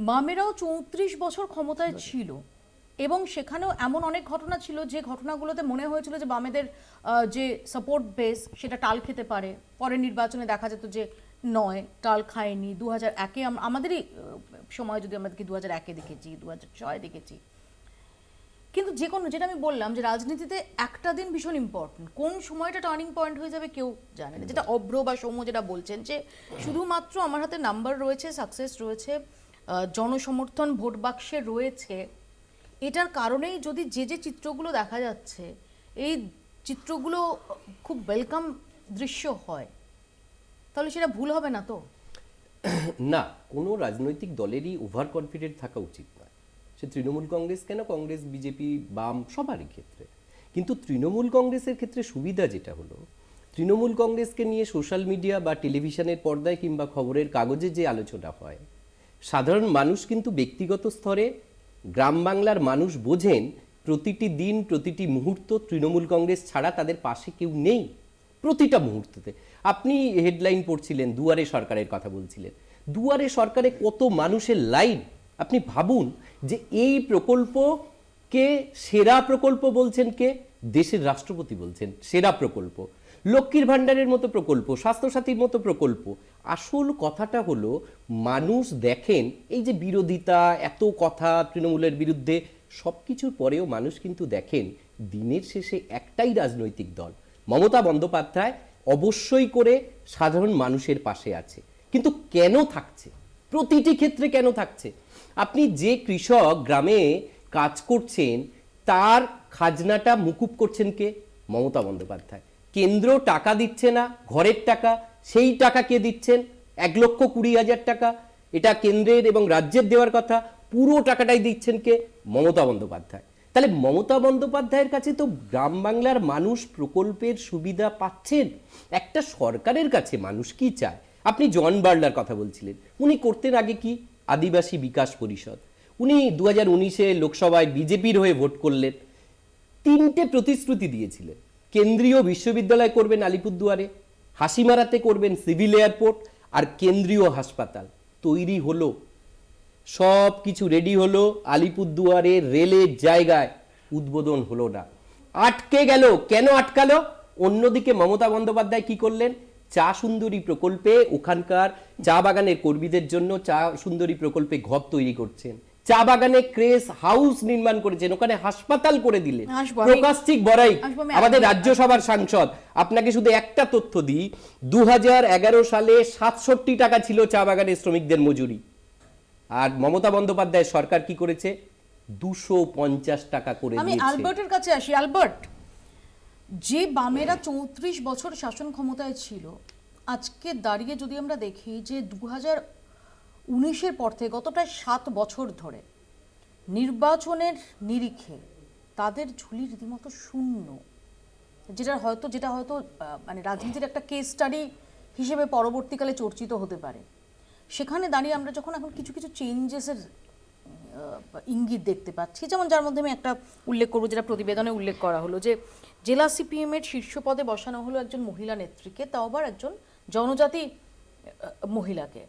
বামেরাও 34 বছর ক্ষমতায় ছিল এবং সেখানেও এমন অনেক ঘটনা ছিল যে ঘটনাগুলোতে মনে হয়েছিল যে বামেদের যে সাপোর্ট বেস সেটা টাল খেতে পারে। পরের নির্বাচনে দেখা যেত যে নয়, টাল খায়নি। 2001-এ আমাদেরই সময় যদি আমরা দেখি 2001-এ দেখেছি, 2006-এ দেখেছি। কিন্তু যে কোনো, যেটা আমি বললাম যে রাজনীতিতে একটা দিন ভীষণ ইম্পর্টেন্ট, কোন সময়টা টার্নিং পয়েন্ট হয়ে যাবে কেউ জানে না। যেটা অভ্র বা সৌম্য যেটা বলছেন যে শুধুমাত্র আমার হাতে নাম্বার রয়েছে, সাকসেস রয়েছে, জনসমর্থন ভোট বাক্সে রয়েছে, এটার কারণেই যদি যে চিত্রগুলো দেখা যাচ্ছে এই চিত্রগুলো খুব ওয়েলকাম দৃশ্য হয়, তাহলে সেটা ভুল হবে না তো? না, কোনো রাজনৈতিক দলেরই ওভার কনফিডেন্ট থাকা উচিত নয়। সে তৃণমূল কংগ্রেস কেন, কংগ্রেস, বিজেপি, বাম, সবারই ক্ষেত্রে। কিন্তু তৃণমূল কংগ্রেসের ক্ষেত্রে সুবিধা যেটা হলো, তৃণমূল কংগ্রেসকে নিয়ে সোশ্যাল মিডিয়া বা টেলিভিশনের পর্দায় কিংবা খবরের কাগজে যে আলোচনা হয়, সাধারণ মানুষ কিন্তু ব্যক্তিগত স্তরে, গ্রাম বাংলার মানুষ বোঝেন প্রতিটি দিন, প্রতিটি মুহূর্ত তৃণমূল কংগ্রেস ছাড়া তাদের পাশে কেউ নেই। প্রতিটা মুহূর্ততে আপনি হেডলাইন পড়ছিলেন, দুয়ারে সরকারের কথা বলছিলেন, দুয়ারে সরকারে কত মানুষের লাইন। আপনি ভাবুন যে এই প্রকল্পকে সেরা প্রকল্প বলছেন কে? দেশের রাষ্ট্রপতি বলছেন সেরা প্রকল্প। লক্ষ্মীর ভাণ্ডারের মতো প্রকল্প, স্বাস্থ্যসাথীর মতো প্রকল্প। আসল কথাটা হলো মানুষ দেখেন এই যে বিরোধিতা, এত কথা তৃণমূলের বিরুদ্ধে, সব কিছুর পরেও মানুষ কিন্তু দেখেন দিনের শেষে একটাই রাজনৈতিক দল, মমতা বন্দ্যোপাধ্যায় অবশ্যই করে সাধারণ মানুষের পাশে আছে। কিন্তু কেন থাকছে? প্রতিটি ক্ষেত্রে কেন থাকছে? আপনি যে কৃষক গ্রামে কাজ করছেন তার খাজনাটা মুকুব করছেন কে? মমতা বন্দ্যোপাধ্যায়। কেন্দ্র টাকা দিচ্ছে না, ঘরের টাকা, সেই টাকা কে দিচ্ছেন? 1,20,000 টাকা, এটা কেন্দ্রের এবং রাজ্যের দেওয়ার কথা, পুরো টাকাটাই দিচ্ছেন কে? মমতা বন্দ্যোপাধ্যায়। তাহলে মমতা বন্দ্যোপাধ্যায়ের কাছে তো গ্রাম বাংলার মানুষ প্রকল্পের সুবিধা পাচ্ছেন। একটা সরকারের কাছে মানুষ কি চায়? আপনি জন বার্লার কথা বলছিলেন, উনি করতেন আগে কি? আদিবাসী বিকাশ পরিষদ। উনি 2019-এ লোকসভায় বিজেপির হয়ে ভোট করলেন, 3টে প্রতিশ্রুতি দিয়েছিলেন। কেন্দ্রীয় বিশ্ববিদ্যালয় করবেন আলিপুরদুয়ারে, হাসিমারাতে করবেন সিভিল এয়ারপোর্ট, আর কেন্দ্রীয় হাসপাতাল তৈরি হলো, সব কিছু রেডি হলো। আলিপুরদুয়ারে রেলের জায়গায় উদ্বোধন হলো না, আটকে গেল। কেন আটকালো? অন্যদিকে মমতা বন্দ্যোপাধ্যায় কি করলেন? চা সুন্দরী প্রকল্পে ওখানকার চা বাগানের কর্মীদের জন্য চা সুন্দরী প্রকল্পে ঘর তৈরি করছেন, চা বাগানে ক্রেস হাউস নির্মাণ করেছেন, ওখানে হাসপাতাল করে দিলেন। প্রকাশিক বড়াই আমাদের রাজ্যসভার সাংসদ, আপনাকে শুধু একটা তথ্য দিই, 2011 সালে 67 টাকা ছিল চা বাগানের শ্রমিকদের মজুরি, আর মমতা বন্দ্যোপাধ্যায় সরকার কি করেছে? 250 টাকা করে দিয়েছে। আমি আলবার্টের কাছে আসি। আলবার্ট, যে বামেরা 34 বছর শাসন ক্ষমতায় ছিল, আজকে দাঁড়িয়ে যদি আমরা দেখি যে 2019-এর পর থেকে গত প্রায় 7 বছর ধরে নির্বাচনের নিরিখে তাদের ঝুলি রীতিমতো শূন্য, যেটা হয়তো মানে রাজনীতির একটা কেস স্টাডি হিসেবে পরবর্তীকালে চর্চিত হতে পারে। সেখানে দাঁড়িয়ে আমরা যখন এখন কিছু কিছু চেঞ্জেসের ইঙ্গিত দেখতে পাচ্ছি, যেমন যার মধ্যে আমি একটা উল্লেখ করবো, যেটা প্রতিবেদনে উল্লেখ করা হলো, যে জেলা সিপিএমের শীর্ষ পদে বসানো হলো একজন মহিলা নেত্রীকে, তাও আবার একজন জনজাতি মহিলাকে।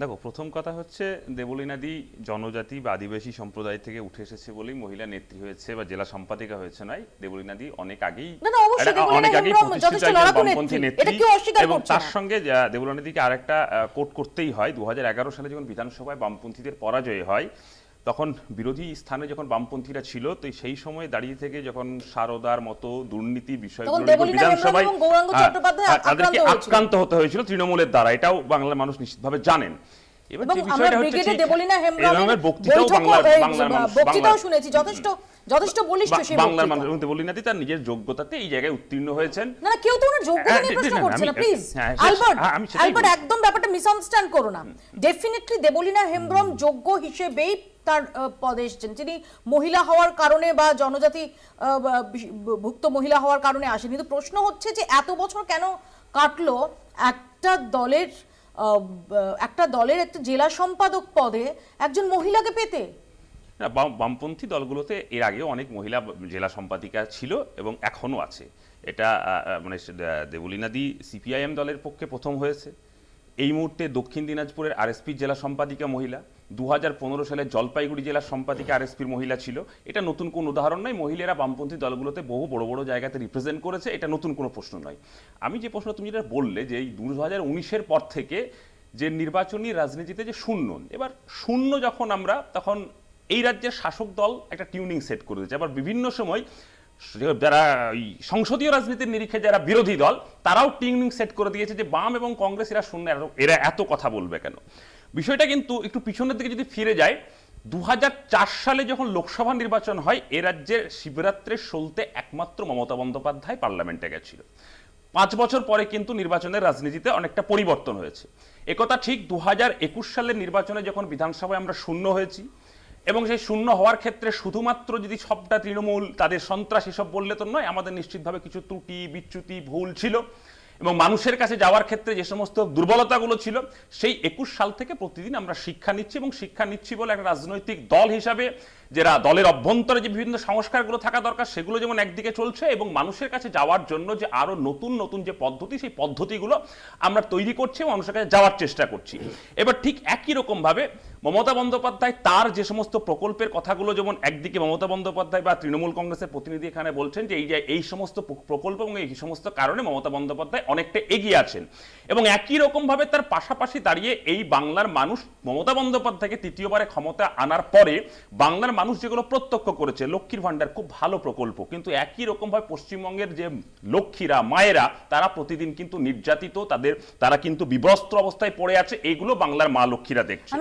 দেখো, প্রথম কথা হচ্ছে দেবলীনাদি জনজাতি বা আদিবাসী সম্প্রদায় থেকে উঠে এসেছে বলেই মহিলা নেত্রী হয়েছে বা জেলা সম্পাদিকা হয়েছে নয়। দেবলীনাদি অনেক আগেই প্রতিষ্ঠিত বামপন্থী নেত্রী, এবং তার সঙ্গে দেবলীনাদিকে আরেকটা কোট করতেই হয়। 2011 সালে যখন বিধানসভায় বামপন্থীদের পরাজয় হয়, তখন বিরোধী স্থানে যখন বামপন্থীরা ছিল, তো সেই সময় দাঁড়িয়ে থেকে যখন সারদার মতো দুর্নীতি বিষয়গুলো বিধানসভায় তাদেরকে আক্রান্ত হতে হয়েছিল তৃণমূলের দ্বারা, এটাও বাংলার মানুষ নিশ্চিতভাবে জানেন। এবার যে বিষয়টা হচ্ছে বাংলার মানুষ এবং দেবলীনাদি তার নিজের যোগ্যতাতে এই জায়গায় উত্তীর্ণ হয়েছেন। না, কেউ তো ওনার যোগ্যতা নিয়ে প্রশ্ন করছে না, প্লিজ আলবার্ট, একদম ব্যাপারটা মিসআন্ডারস্ট্যান্ড করো না। ডেফিনেটলি দেবলীনা হেমব্রম যোগ্য হিসেবেই তার পদে এসেছেন, তিনি মহিলা হওয়ার কারণে বা জনজাতি ভুক্ত মহিলা হওয়ার কারণে আসেন। কিন্তু প্রশ্ন হচ্ছে যে এত বছর কেন কাটলো একটা দলের একটা জেলা সম্পাদক পদে একজন মহিলাকে পেতে? বামপন্থী দলগুলোতে এর আগেও অনেক মহিলা জেলা সম্পাদিকা ছিল এবং এখনো আছে। এটা মানে দেবলীনাদি সিপিআইএম দলের পক্ষে প্রথম হয়েছে। এই মুহূর্তে দক্ষিণ দিনাজপুরের আরএসপির জেলা সম্পাদিকা মহিলা, 2015 সালে জলপাইগুড়ি জেলার সম্পাদিকা আরএসপির মহিলা ছিল। এটা নতুন কোন উদাহরণ নয়, মহিলারা বামপন্থী দলগুলোতে বহু বড় বড় জায়গাতে রিপ্রেজেন্ট করেছে, এটা নতুন কোনো প্রশ্ন নয়। আমি যে প্রশ্ন তুমি যেটা বললে যে এই 2019-এর পর থেকে যে নির্বাচনী রাজনীতিতে যে শূন্য, এবার শূন্য যখন আমরা, তখন এই রাজ্যের শাসক দল একটা টিউনিং সেট করে দিয়েছে। আবার বিভিন্ন সময় যারা সংসদীয় রাজনীতির নিরিখে যারা বিরোধী দল, তারাও টিউনিং সেট করে দিয়েছে যে বাম এবং কংগ্রেস এরা শূন্য, এরা এত কথা বলবে কেন। বিষয়টা কিন্তু একটু পিছনের দিকে যদি ফিরে যায়, 2004 সালে যখন লোকসভা নির্বাচন হয়, এ রাজ্যের শিবরাত্রির সলতে একমাত্র মমতা বন্দ্যোপাধ্যায় পার্লামেন্টে গেছিল। 5 বছর পরে কিন্তু নির্বাচনের রাজনীতিতে অনেকটা পরিবর্তন হয়েছে। একথা ঠিক 2021 সালের নির্বাচনে যখন বিধানসভায় আমরা শূন্য হয়েছি, এবং সেই শূন্য হওয়ার ক্ষেত্রে শুধুমাত্র যদি সবটা তৃণমূল তাদের সন্ত্রাস এসব বললে তো নয়, আমাদের নিশ্চিতভাবে কিছু ত্রুটি বিচ্যুতি ভুল ছিল, এবং মানুষের কাছে যাওয়ার ক্ষেত্রে যে সমস্ত দুর্বলতাগুলো ছিল, সেই 21 সাল থেকে প্রতিদিন আমরা শিক্ষা নিচ্ছি, এবং শিক্ষা নিচ্ছি বলে একটা রাজনৈতিক দল হিসাবে যারা দলের অভ্যন্তরে যে বিভিন্ন সংস্কারগুলো থাকা দরকার সেগুলো যেমন একদিকে চলছে, এবং মানুষের কাছে যাওয়ার জন্য যে আরো নতুন নতুন যে পদ্ধতি, সেই পদ্ধতিগুলো আমরা তৈরি করছি এবং মানুষের কাছে যাওয়ার চেষ্টা করছি। এবার ঠিক একই রকম ভাবে মমতা বন্দ্যোপাধ্যায় তার যে সমস্ত প্রকল্পের কথাগুলো, যেমন একদিকে মমতা বন্দ্যোপাধ্যায় বা তৃণমূল কংগ্রেসের প্রতিনিধি এখানে বলছেন যে এই সমস্ত প্রকল্প এবং এই সমস্ত কারণে মমতা বন্দ্যোপাধ্যায় অনেকটা এগিয়ে আছেন, এবং একই রকম ভাবে তার পাশাপাশি দাঁড়িয়ে এই বাংলার মানুষ মমতা বন্দ্যোপাধ্যায়কে তৃতীয়বারে ক্ষমতা আনার পরে বাংলার মানুষ যেগুলো প্রত্যক্ষ করেছে, লক্ষ্মীর ভান্ডার খুব ভালো প্রকল্প, কিন্তু একই রকম ভাবে পশ্চিমবঙ্গের যে লক্ষ্মীরা মায়েরা তারা প্রতিদিন কিন্তু নির্যাতিত, তারা কিন্তু বিবস্ত্র অবস্থায় পড়ে আছে, এইগুলো বাংলার মা লক্ষ্মীরা দেখছে।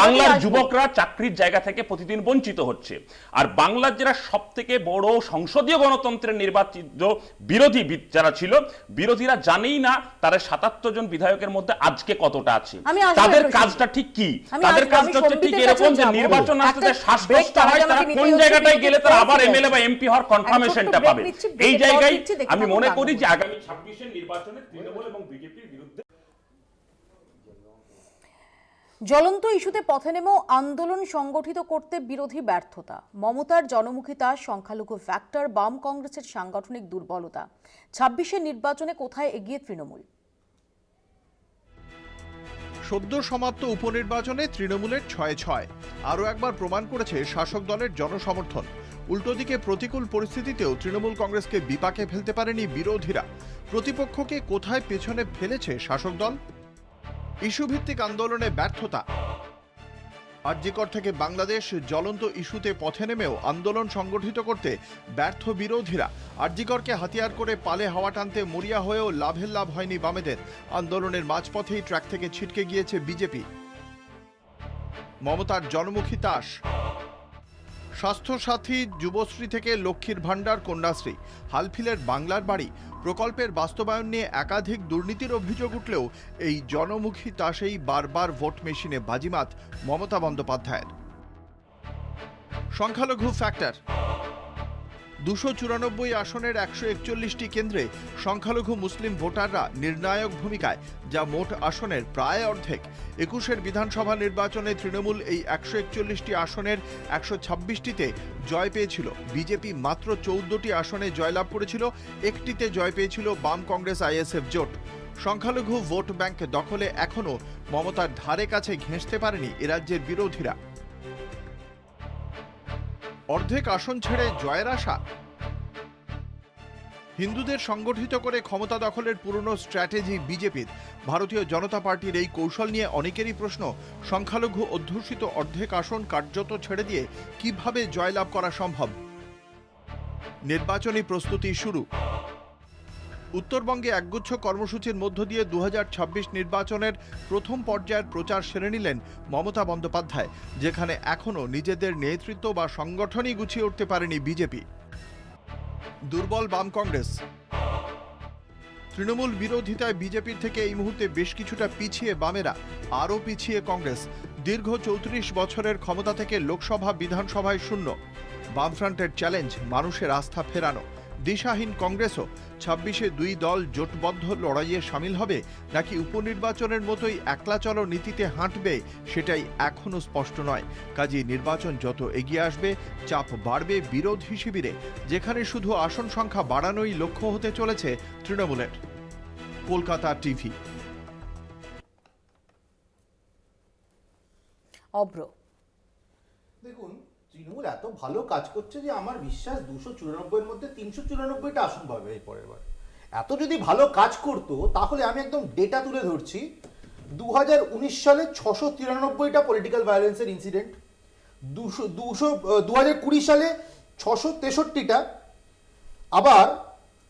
বাংলার যুবকরা চাকরির জায়গা থেকে প্রতিদিন বঞ্চিত হচ্ছে, আর বাংলার যারা সব থেকে বড় সংসদীয় গণতন্ত্রের নির্বাচিত বিরোধী যারা ছিল, বিরোধীরা জানেই না তারা 77 জন বিধায়কের মধ্যে আজকে কতটা আছে, তাদের কাজটা ঠিক কি, তাদের কাজটা হচ্ছে ঠিক এরকম যে নির্বাচন আসতে শ্বাসকষ্ট হয়, তারা কোন জায়গাটায় গেলে তারা আবার এমএলএ বা এমপি হওয়ার কনফার্মেশনটা পাবে। এই জায়গায় আমি মনে করি যে আগামী 26-এর নির্বাচনে তৃণমূল এবং বিজেপির বিরুদ্ধে জ্বলন্ত ইস্যুতে পথে নেমেও আন্দোলন সংগঠিত করতে বিরোধী ব্যর্থতা, মমতার জনমুখিতা, সংখ্যালঘু ফ্যাক্টর, বাম কংগ্রেসের সাংগঠনিক দুর্বলতা। 26-এর নির্বাচনে কোথায় এগিয়ে তৃণমূল? সদ্য সমাপ্ত উপনির্বাচনে তৃণমূলের 6-6 আরও একবার প্রমাণ করেছে শাসক দলের জনসমর্থন। উল্টো দিকে প্রতিকূল পরিস্থিতিতেও তৃণমূল কংগ্রেসকে বিপাকে ফেলতে পারেনি বিরোধীরা। প্রতিপক্ষকে কোথায় পেছনে ফেলেছে শাসক দল? ইস্যুভিত্তিক আন্দোলনে ব্যর্থতা। আরজিকর থেকে বাংলাদেশ জ্বলন্ত ইস্যুতে পথে নেমেও আন্দোলন সংগঠিত করতে ব্যর্থ বিরোধীরা। আরজিকরকে হাতিয়ার করে পালে হাওয়া টানতে মরিয়া হয়েও লাভের লাভ হয়নি বামেদের। আন্দোলনের মাঝপথেই ট্র্যাক থেকে ছিটকে গিয়েছে বিজেপি। মমতার জনমুখী তাস। স্বাস্থ্যসাথী, যুবশ্রী থেকে লক্ষ্মীর ভান্ডার, কন্যাশ্রী, হালফিলের বাংলার বাড়ি প্রকল্পের বাস্তবায়ন নিয়ে একাধিক দুর্নীতির অভিযোগ উঠলেও এই জনমুখী তাসেই বারবার ভোট মেশিনে বাজিমাত মমতা বন্দ্যোপাধ্যায়ের। সংখ্যালঘু ফ্যাক্টর। 294 আসনের 141টি কেন্দ্রে সংখ্যালঘু মুসলিম ভোটাররা নির্ণায়ক ভূমিকায়, যা মোট আসনের প্রায় অর্ধেক। 21-এর বিধানসভা নির্বাচনে তৃণমূল এই 141টি আসনের 126টিতে জয় পেয়েছিল। বিজেপি মাত্র 14টি আসনে জয়লাভ করেছিল, একটিতে জয় পেয়েছিল বাম কংগ্রেস আইএসএফ জোট। সংখ্যালঘু ভোট ব্যাংক দখলে এখনও মমতার ধারে কাছে ঘেঁষতে পারেনি এরাজ্যের বিরোধীরা। অর্ধেক আসন ছেড়ে জয়ের আশা। হিন্দুদের সংগঠিত করে ক্ষমতা দখলের পুরনো স্ট্র্যাটেজি বিজেপির। ভারতীয় জনতা পার্টির এই কৌশল নিয়ে অনেকেরই প্রশ্ন, সংখ্যালঘু অধ্যুষিত অর্ধেক আসন কার্যত ছেড়ে দিয়ে কিভাবে জয়লাভ করা সম্ভব? নির্বাচনী প্রস্তুতি শুরু। উত্তরবঙ্গে একগুচ্ছ কর্মসূচির মধ্য দিয়ে 2026 নির্বাচনের প্রথম পর্যায়ের প্রচার সেরে নিলেন মমতা বন্দ্যোপাধ্যায়, যেখানে এখনও নিজেদের নেতৃত্ব বা সংগঠনই গুছিয়ে উঠতে পারেনি বিজেপি। দুর্বল বাম কংগ্রেস। তৃণমূল বিরোধিতায় বিজেপির থেকে এই মুহূর্তে বেশ কিছুটা পিছিয়ে বামেরা, আরও পিছিয়ে কংগ্রেস। দীর্ঘ 34 বছরের ক্ষমতা থেকে লোকসভা বিধানসভায় শূন্য। বামফ্রন্টের চ্যালেঞ্জ মানুষের আস্থা ফেরানো। দিশাহীন কংগ্রেসও 26-এ দুই দল জোটবদ্ধ লড়াইয়ে সামিল হবে নাকি উপনির্বাচনের মতোই একলা চলো নীতিতে হাঁটবে সেটাই এখনও স্পষ্ট নয়। কাজেই নির্বাচন যত এগিয়ে আসবে চাপ বাড়বে বিরোধী শিবিরে, যেখানে শুধু আসন সংখ্যা বাড়ানোই লক্ষ্য হতে চলেছে তৃণমূলের। কলকাতা টিভি। অব্র, দেখুন, তৃণমূল এত ভালো কাজ করছে যে আমার বিশ্বাস 294-এর মধ্যে 394টা আসন পাবে এই পরের বার। এত যদি ভালো কাজ করতো তাহলে আমি একদম ডেটা তুলে ধরছি, 2019 সালে 693টা পলিটিক্যাল ভায়োলেন্সের ইনসিডেন্ট, 2020 সালে 663টা, আবার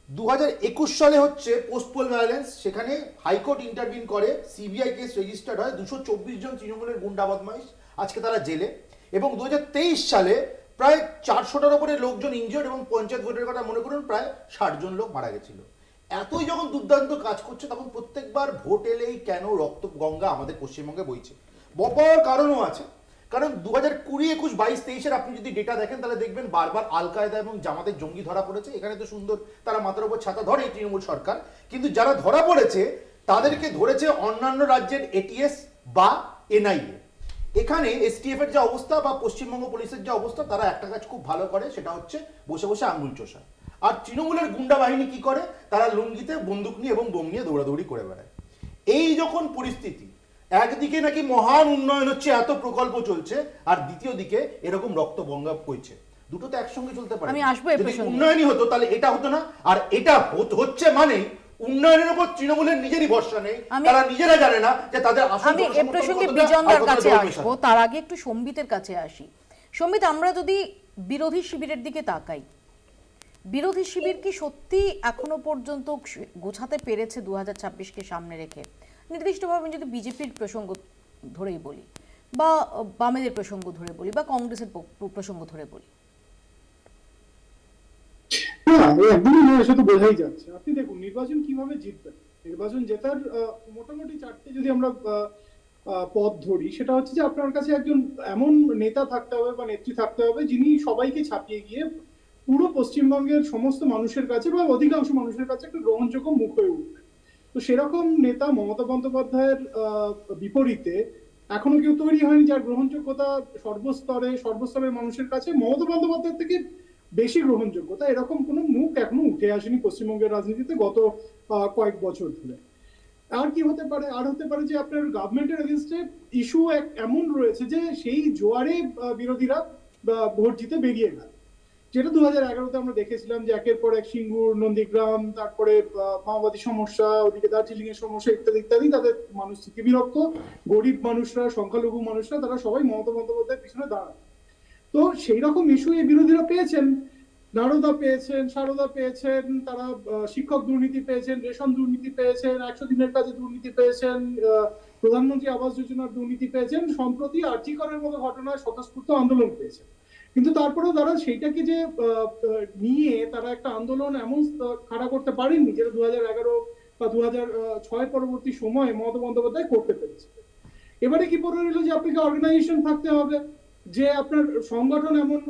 2021 সালে হচ্ছে পোস্টপোল ভায়োলেন্স, সেখানে হাইকোর্ট ইন্টারভিন করে, সিবিআই কেস রেজিস্টার্ড হয়, 224 জন তৃণমূলের গুন্ডা বদমাইশ আজকে তারা জেলে, এবং 2023 সালে প্রায় 400টার উপরে লোকজন ইনজিওর্ড, এবং পঞ্চায়েত ভোটের কথা মনে করুন প্রায় 60 জন লোক মারা গেছিল। এতই যখন দুর্দান্ত কাজ করছে তখন প্রত্যেকবার ভোট এলেই কেন রক্ত গঙ্গা আমাদের পশ্চিমবঙ্গে বইছে? বপার কারণও আছে, কারণ 2020, 21, 22, 23-এর আপনি যদি ডেটা দেখেন তাহলে দেখবেন বারবার আল কায়দা এবং জামাতের জঙ্গি ধরা পড়েছে। এখানে তো সুন্দর তারা মাথার উপর ছাতা ধরে তৃণমূল সরকার, কিন্তু যারা ধরা পড়েছে তাদেরকে ধরেছে অন্যান্য রাজ্যের এটিএস বা এনআইএ। এখানে এসটিএফ এর যে অবস্থা বা পশ্চিমবঙ্গ পুলিশের যে অবস্থা, তারা একটা কাজ খুব ভালো করে, সেটা হচ্ছে বসে বসে আঙুল চোষা। আর তৃণমূলের গুন্ডা বাহিনী কি করে? তারা লুঙ্গিতে বন্দুক নিয়ে এবং বোম নিয়ে দৌড়াদৌড়ি করে বেড়ায়। এই যখন পরিস্থিতি, একদিকে নাকি মহান উন্নয়ন হচ্ছে, এত প্রকল্প চলছে, আর দ্বিতীয় দিকে এরকম রক্ত গঙ্গা বইছে, দুটো তো একসঙ্গে চলতে পারে। আমি আসবো এই যদি প্রসঙ্গে। উন্নয়নই হতো তাহলে এটা হতো না, আর এটা হচ্ছে মানে উন্নয়নের উপর তৃণমূলের নিজেরই ভরসা নেই, তারা নিজেরা জানে না যে তাদের আসল আমি এই জনসমর্থন প্রসঙ্গে কতটা, বিজনদার আর কতটা কাছে দৌড় আসবো, মেশানো। তার আগে একটু সম্বিতের কাছে আসি। সম্বিত, আমরা যদি বিরোধী শিবিরের দিকে তাকাই, বিরোধী শিবির কি সত্যি এখনো পর্যন্ত গোছাতে পেরেছে 2026-কে সামনে রেখে? নির্দিষ্টভাবে যদি বিজেপির প্রসঙ্গ ধরেই বলি, বা বামেদের প্রসঙ্গ ধরে বলি, বা কংগ্রেসের প্রসঙ্গ ধরে বলি। না, একদমই নয়, সেটা বোঝাই যাচ্ছে। আপনি দেখুন নির্বাচন কিভাবে জিতবেন। নির্বাচন জেতার মোটামুটি 4টে যদি আমরা পথ ধরি, সেটা হচ্ছে যে আপনার কাছে একজন এমন নেতা থাকতে হবে বা নেত্রী থাকতে হবে যিনি সবাইকে ছাপিয়ে গিয়ে পুরো পশ্চিমবঙ্গের সমস্ত মানুষের কাছে বা অধিকাংশ মানুষের কাছে একটা গ্রহণযোগ্য মুখ হয়ে উঠবে। তো সেরকম নেতা মমতা বন্দ্যোপাধ্যায়ের বিপরীতে এখনো কেউ তৈরি হয়নি যার গ্রহণযোগ্যতা সর্বস্তরের মানুষের কাছে মমতা বন্দ্যোপাধ্যায়ের থেকে বেশি গ্রহণযোগ্যতা, এরকম কোনো মুখ এখনো উঠে আসেনি পশ্চিমবঙ্গের রাজনীতিতে গত কয়েক বছর ধরে। আর কি হতে পারে? আর হতে পারে যে আপনার গভর্নমেন্টের এগেইনস্টে ইস্যু এমন রয়েছে যে সেই জোয়ারে বিরোধীরা ভোট জিতে বেরিয়ে গেল, যেটা 2011-তে আমরা দেখেছিলাম যে একের পর এক সিঙ্গুর, নন্দীগ্রাম, তারপরে মাওবাদী সমস্যা, ওদিকে দার্জিলিং এর সমস্যা ইত্যাদি ইত্যাদি, তাদের মানুষ থেকে বিরক্ত, গরিব মানুষরা, সংখ্যালঘু মানুষরা, তারা সবাই মমতা বন্দ্যোপাধ্যায়ের পিছনে দাঁড়ায়। তো সেই রকম ইস্যু এই বিরোধীরা পেয়েছেন, নারদা পেয়েছেন, সারদা পেয়েছেন, তারা শিক্ষক দুর্নীতি পেয়েছেন, রেশন দুর্নীতি পেয়েছেন, 100 দিনের কাজে দুর্নীতি পেয়েছেন, প্রধানমন্ত্রী আবাস যোজনার দুর্নীতি পেয়েছেন, সম্প্রতি আরজি করের মতো ঘটনায় স্বতঃস্ফূর্ত আন্দোলন পেয়েছেন। কিন্তু তারপরেও তারা সেইটাকে যে নিয়ে তারা একটা আন্দোলন এমন খাড়া করতে পারেননি যেটা 2011 বা 2006 পরবর্তী সময়ে মমতা বন্দ্যোপাধ্যায় করতে পেরেছে। এবারে কি পড়ে রইল যে আপনাকে অর্গানাইজেশন থাকতে হবে, যে আপনার সংগঠন এমন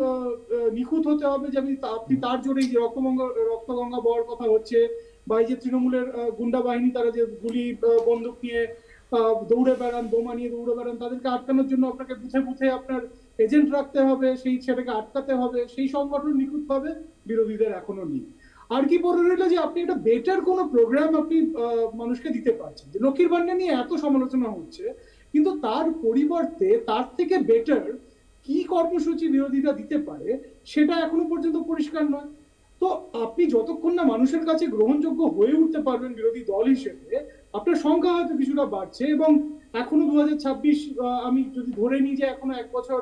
নিখুঁত হতে হবে যে আপনি তার জোরেই যে রক্তগঙ্গা বওয়ার কথা হচ্ছে, বা এই যে তৃণমূলের গুন্ডা বাহিনী তারা যে গুলি বন্দুক নিয়ে দৌড়ে বেড়ান, বোমা নিয়ে দৌড়ে বেড়ান, তাদেরকে আটকানোর জন্য আপনাকে বুথে বুথে আপনার এজেন্ট রাখতে হবে, সেটাকে আটকাতে হবে, সেই সংগঠন নিখুঁত ভাবে বিরোধীদের এখনো নেই। আর কি পড়ে রইল যে আপনি একটা বেটার কোনো প্রোগ্রাম আপনি মানুষকে দিতে পারছেন। যে লক্ষ্মীর ভান্ডার নিয়ে এত সমালোচনা হচ্ছে, কিন্তু তার পরিবর্তে তার থেকে বেটার কি কর্মসূচি বিরোধীরা দিতে পারে সেটা এখনো পর্যন্ত পরিষ্কার নয়। তো আপনি যতক্ষণ না মানুষের কাছে গ্রহণযোগ্য হয়ে উঠতে পারবেন বিরোধী দল হিসেবে, আপনার সংখ্যা হয়তো কিছুটা বাড়ছে, এবং এখনো 2026 আমি যদি ধরে নিই যে এখনো 1 বছর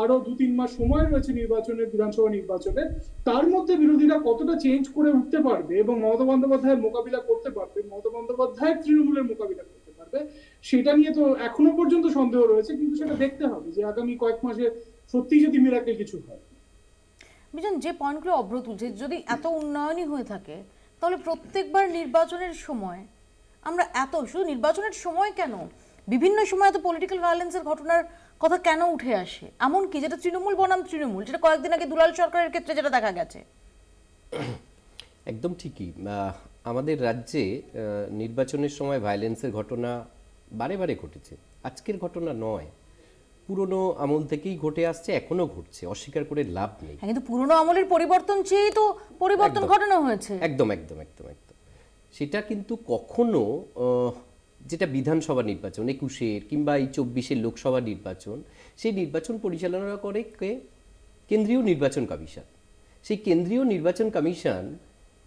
আরো 2-3 মাস সময় রয়েছে নির্বাচনের, বিধানসভা নির্বাচনের, তার মধ্যে বিরোধীরা কতটা চেঞ্জ করে উঠতে পারবে এবং মমতা বন্দ্যোপাধ্যায়ের মোকাবিলা করতে পারবে, মমতা বন্দ্যোপাধ্যায়ের তৃণমূলের মোকাবিলা করতে পারবে, সেটা নিয়ে তো এখনো পর্যন্ত সন্দেহ রয়েছে। কিন্তু সেটা দেখতে হবে যে আগামী কয়েক মাসে সত্যি যদি মিরাকেল কিছু হয়। বিজন, যে পয়েন্টগুলো অভ্র তুলছে, যদি এত উন্নয়নই হয়ে থাকে তাহলে প্রত্যেকবার নির্বাচনের সময় আমরা শুধু নির্বাচনের সময় কেন, বিভিন্ন সময় তো পলিটিক্যাল ভায়োলেন্সের ঘটনার কথা কেন উঠে আসে? এমন কি যেটা তৃণমূল বনাম তৃণমূল, যেটা কয়েকদিন আগে দুলাল সরকারের ক্ষেত্রে যেটা দেখা গেছে? একদম ঠিকই। আমাদের রাজ্যে নির্বাচনের সময় ভায়োলেন্সের ঘটনা বারে বারে ঘটেছে, আজকের ঘটনা নয়, পুরনো আমল থেকেই ঘটে আসছে, এখনো ঘটছে, অস্বীকার করে লাভ নেই। কিন্তু পুরনো আমলের পরিবর্তন চেয়েই তো পরিবর্তন ঘটানো হয়েছে। একদম একদম একদম একদম। সেটা কিন্তু কখনো যেটা বিধানসভা নির্বাচন 21-এর কিংবা এই 24-এর লোকসভা নির্বাচন, সেই নির্বাচন পরিচালনা করে কে? কেন্দ্রীয় নির্বাচন কমিশন। সেই কেন্দ্রীয় নির্বাচন কমিশন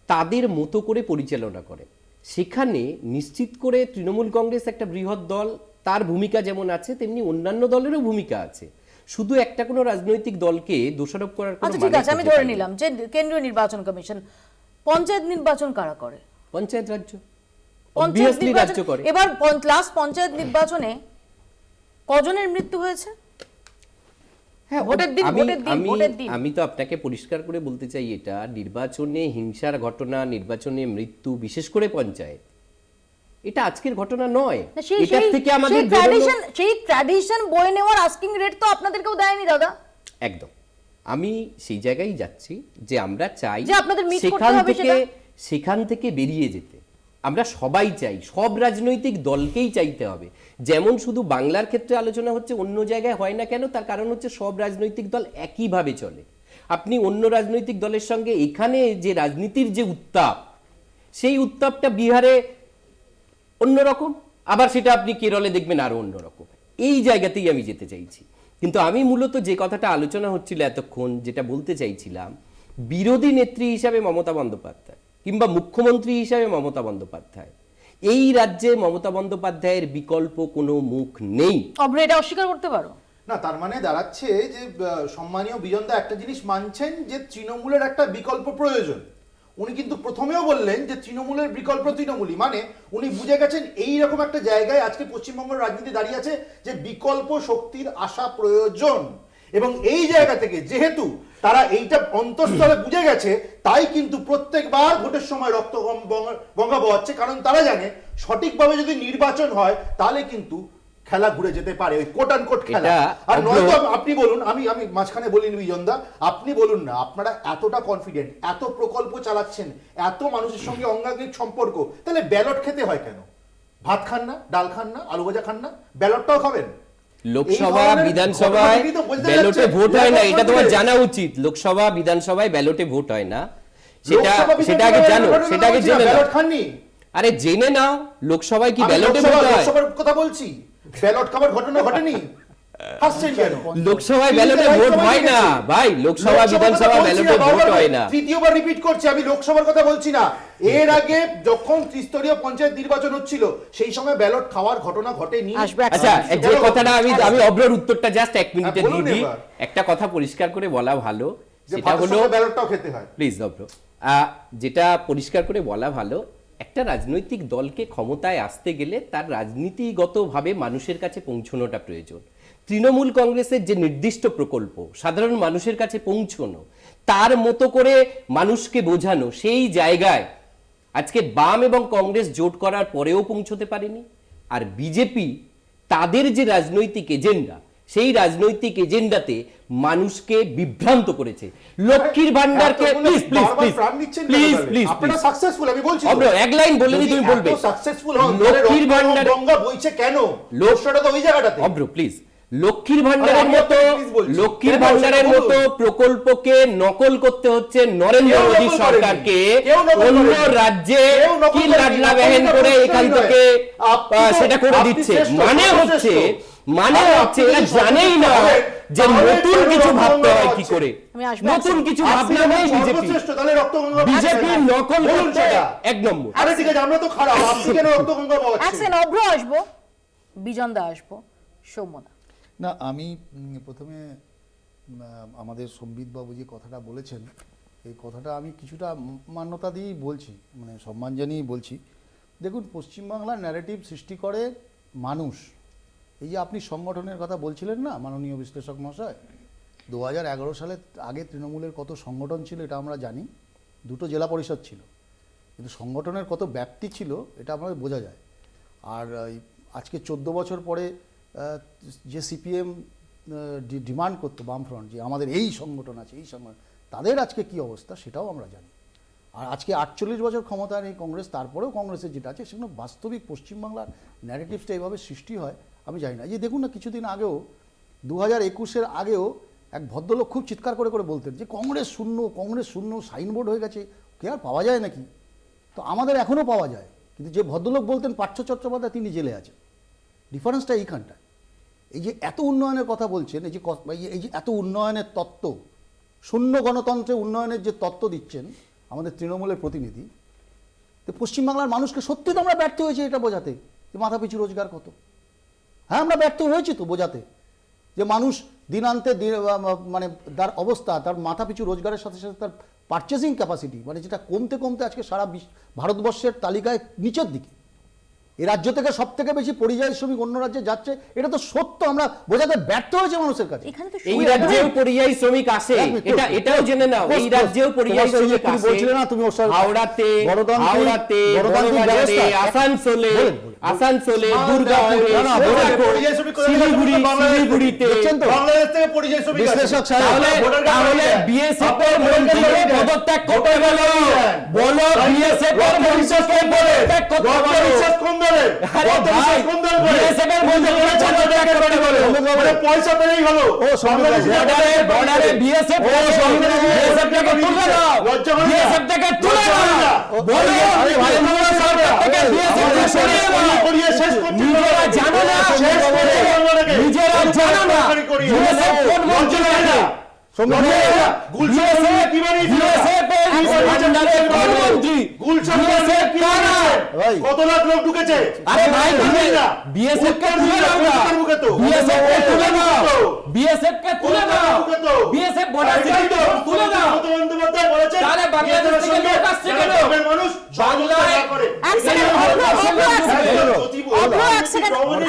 তাদের মতো করে পরিচালনা করে। সেখানে নিশ্চিত করে তৃণমূল কংগ্রেস একটা বৃহৎ দল, তার ভূমিকা যেমন আছে তেমনি অন্যান্য দলেরও ভূমিকা আছে। শুধু একটা কোনো রাজনৈতিক দলকে দোষারোপ করার কোনো ঠিক আছে, আমি ধরে নিলাম যে কেন্দ্রীয় নির্বাচন কমিশন, পঞ্চায়েত নির্বাচন কারা করে? পঞ্চায়েত রাজ্য, পঞ্চায়েত অবভিয়াসলি রাজ্য করে। এবার লাস্ট পঞ্চায়েত নির্বাচনে কজনের মৃত্যু হয়েছে? আমি তো আপনাকে পরিষ্কার করে বলতে চাই, এটা নির্বাচনে হিংসার ঘটনা, নির্বাচনে মৃত্যু, বিশেষ করে পঞ্চায়েত, এটা আজকের ঘটনা নয়। এটার থেকে আমাদের সেই ট্র্যাডিশন বয়ে নেওয়ার আস্কিং রেট তো আপনাদেরকেও দেয়নি দাদা। একদম, আমি সেই জায়গায় যাচ্ছি যে আমরা চাই যে আপনাদের মিট করতে হবে সেখান থেকে বেরিয়ে যেতে। আমরা সবাই চাই, সব রাজনৈতিক দলকেই চাইতে হবে। যেমন শুধু বাংলার ক্ষেত্রে আলোচনা হচ্ছে, অন্য জায়গায় হয় না কেন? তার কারণ হচ্ছে সব রাজনৈতিক দল একইভাবে চলে। আপনি অন্য রাজনৈতিক দলের সঙ্গে এখানে যে রাজনীতির যে উত্তাপ, সেই উত্তাপটা বিহারে অন্যরকম, আবার সেটা আপনি কেরলে দেখবেন আরো অন্যরকম। এই জায়গাতেই আমি যেতে চাইছি। কিন্তু আমি মূলত যে কথাটা আলোচনা হচ্ছিল এতক্ষণ, যেটা বলতে চাইছিলাম, বিরোধী নেত্রী হিসাবে মমতা বন্দ্যোপাধ্যায় কিংবা মুখ্যমন্ত্রী হিসাবে মমতা বন্দ্যোপাধ্যায়, এই রাজ্যে মমতা বন্দ্যোপাধ্যায়ের বিকল্প কোনো মুখ নেই। এটা অস্বীকার করতে পারো না? তার মানে দাঁড়াচ্ছে যে সম্মানীয় বিজনদা একটা জিনিস মানছেন যে তৃণমূলের একটা বিকল্প প্রয়োজন। উনি কিন্তু প্রথমেও বললেন যে তৃণমূলের বিকল্প তৃণমূলই, মানে উনি বুঝে গেছেন এই রকম একটা জায়গায় আজকে পশ্চিমবঙ্গের রাজনীতি দাঁড়িয়ে আছে যে বিকল্প শক্তির আসা প্রয়োজন। এবং এই জায়গা থেকে যেহেতু তারা এইটা অন্তঃস্থলে বুঝে গেছে, তাই কিন্তু প্রত্যেকবার ভোটের সময় রক্ত গঙ্গা বহাচ্ছে, কারণ তারা জানে সঠিকভাবে যদি নির্বাচন হয় তাহলে কিন্তু খেলা ঘুরে যেতে পারে, ওই কোট অ্যান্ড কোট খেলা। আর নয়তো আপনি বলুন, আমি মাঝখানে বলিনি বিজনদা, আপনি বলুন না, আপনারা এতটা কনফিডেন্ট, এত প্রকল্প চালাচ্ছেন, এত মানুষের সঙ্গে অঙ্গাঙ্গিক সম্পর্ক, তাহলে ব্যালট খেতে হয় কেন? ভাত খান না, ডাল খান না, আলু ভাজা খান না, ব্যালটটাও খাবেন। লোকসভা বিধানসভায় ব্যালটে ভোট হয় না, এটা তোমার জানা উচিত। লোকসভা বিধানসভায় ব্যালটে ভোট হয় না, সেটা আগে জানো, সেটা আগে জেনে নাও। আরে জেনে নাও, লোকসভায় কি ব্যালটে ভোট হয়? লোকসভার কথা বলছি, ব্যালট খাবার ঘটনা ঘটেনি। লোকসভায় ব্যালটে ভোট হয় না ভাই, লোকসভা বিধানসভা ব্যালটে ভোট হয় না। তৃতীয়বার রিপিট করছি, আমি লোকসভার কথা বলছি না। এর আগে যখন ত্রিস্তরীয় পঞ্চায়েত নির্বাচন হচ্ছিল, সেই সময় ব্যালট খাওয়ার ঘটনা ঘটেনি। আচ্ছা, যে কথাটা আমি অব্রর উত্তরটা জাস্ট 1 মিনিটে দিয়ে দিই। একটা কথা পরিষ্কার করে বলা ভালো, সেটা হলো ব্যালটটাও খেতে হয়। প্লিজ অব্র, যেটা পরিষ্কার করে বলা ভালো, একটা রাজনৈতিক দলকে ক্ষমতায় আসতে গেলে তার রাজনীতিগতভাবে মানুষের কাছে পৌঁছানোটা প্রয়োজন। তৃণমূল কংগ্রেসের যে নির্দিষ্ট প্রকল্প সাধারণ মানুষের কাছে পৌঁছানো, তার মতো করে মানুষকে বোঝানো, সেই জায়গায় আজকে বাম এবং কংগ্রেস জোট করার পরেও পৌঁছতে পারেনি। আর বিজেপি তাদের যে রাজনৈতিক এজেন্ডা, সেই রাজনৈতিক এজেন্ডাতে মানুষকে বিভ্রান্ত করেছে। লক্ষ্মীর ভান্ডারকে please please please please please আপনারা সাকসেসফুল, আমি বলছি অব্র এক লাইন বললেই তুমি বলবে সাকসেসফুল হন। লক্ষ্মীর ভান্ডার গঙ্গা বইছে কেন? লোকসভাটা তো ওই জায়গাটাতে। অব্র প্লিজ, লক্ষ্মীর ভান্ডারের মতো প্রকল্পকে নকল করতে হচ্ছে নরেন্দ্র মোদী সরকারকে। অন্য রাজ্যে কি লাডলা বেহেন করে এখান থেকে সেটা করে দিচ্ছে, মানে হচ্ছে এরা জানেই না যে নতুন কিছু ভাবতে হয় কি করে, নতুন কিছু ভাবনা নেই বিজেপি নকল করছে 1 নম্বর। আরে ঠিক আছে, আমরা তো খারাপ, আপনি কেন রক্তগঙ্গা বহাচ্ছেন? অভ্র আসবো, বিজনদা আসবো, সৌম্যদা। না, আমি প্রথমে আমাদের সম্বিতবাবু যে কথাটা বলেছেন, এই কথাটা আমি কিছুটা মান্যতা দিয়েই বলছি, মানে সম্মান জানিয়েই বলছি। দেখুন, পশ্চিমবাংলার ন্যারেটিভ সৃষ্টি করে মানুষ। এই যে আপনি সংগঠনের কথা বলছিলেন না মাননীয় বিশ্লেষক মহাশয়, 2011 সালে আগে তৃণমূলের কত সংগঠন ছিল এটা আমরা জানি, 2টো জেলা পরিষদ ছিল, কিন্তু সংগঠনের কত ব্যাপ্তি ছিল এটা আমাদের বোঝা যায়। আর আজকে 14 বছর পরে যে সিপিএম ডিমান্ড করতো বামফ্রন্ট যে আমাদের এই সংগঠন আছে, এই সংগঠন, তাদের আজকে কি অবস্থা সেটাও আমরা জানি। আর আজকে 48 বছর ক্ষমতায় এই কংগ্রেস, তারপরেও কংগ্রেসের যেটা আছে সেগুলো বাস্তবিক পশ্চিমবাংলার ন্যারেটিভসটা এইভাবে সৃষ্টি হয় আমি জানি না। যে দেখুন না, কিছুদিন আগেও 2021-এর আগেও এক ভদ্রলোক খুব চিৎকার করে করে বলতেন যে কংগ্রেস শূন্য সাইনবোর্ড হয়ে গেছে, কে আর পাওয়া যায় নাকি? তো আমাদের এখনও পাওয়া যায়, কিন্তু যে ভদ্রলোক বলতেন পার্থ চট্টোপাধ্যায় তিনি জেলে আছেন। ডিফারেন্সটা এইখানটায়। এই যে এত উন্নয়নের কথা বলছেন, এই যে এত উন্নয়নের তত্ত্ব, শূন্য গণতন্ত্রে উন্নয়নের যে তত্ত্ব দিচ্ছেন আমাদের তৃণমূলের প্রতিনিধি, তো পশ্চিমবাংলার মানুষকে সত্যি তো আমরা ব্যর্থ হয়েছি এটা বোঝাতে যে মাথাপিছু রোজগার কত। হ্যাঁ, আমরা ব্যর্থ হয়েছি তো বোঝাতে যে মানুষ দিনান্তে মানে তার অবস্থা, তার মাথাপিছু রোজগারের সাথে সাথে তার পারচেজিং ক্যাপাসিটি, মানে যেটা কমতে কমতে আজকে সারা ভারতবর্ষের তালিকায় নিচের দিকে। এই রাজ্য থেকে সব থেকে বেশি পরিযায়ী শ্রমিক অন্য রাজ্যে যাচ্ছে, এটা তো সত্য, আমরা বোঝাতে ব্যর্থ হয়েছে মানুষের কাছে। এই রাজ্যেও পরিযায়ী শ্রমিক আসে, এটাও জেনে নাও। এই রাজ্যেও পরিযায়ী শ্রমিক আসে। বলছিলেন না তুমি হাওড়াতে, বড়বাজারে, আসানসোলে, দুর্গাপুরে, শিলিগুড়িতে। তাহলে বিএসএফ এর মন্ত্রীকে পদত্যাগ করতে বলো, বলো বিএসএফ এর মন্ত্রীকে পদত্যাগ করতে বলো। পয়সা পেলেই হলো, বর্ডারে বিএসএফ থেকে তুলে দাও, বিএসএফ থেকে তুলে দাও, বলো নিজেরা জানো না, নিজেরা জানো না বিএসএফ কোন মন্ত্রী, কত লাখ লোক ঢুকেছে। আরে ভাই বিএসএফ কে তুলে দাও, বিএসএফ কে তুলে দাও, বিএসএফ কে তুলে দাও, বিএসএফ বর্ডার থেকে তুলে দাও। তাহলে বাংলাদেশ থেকে লোক আসছে কেন? মানুষ বাংলায়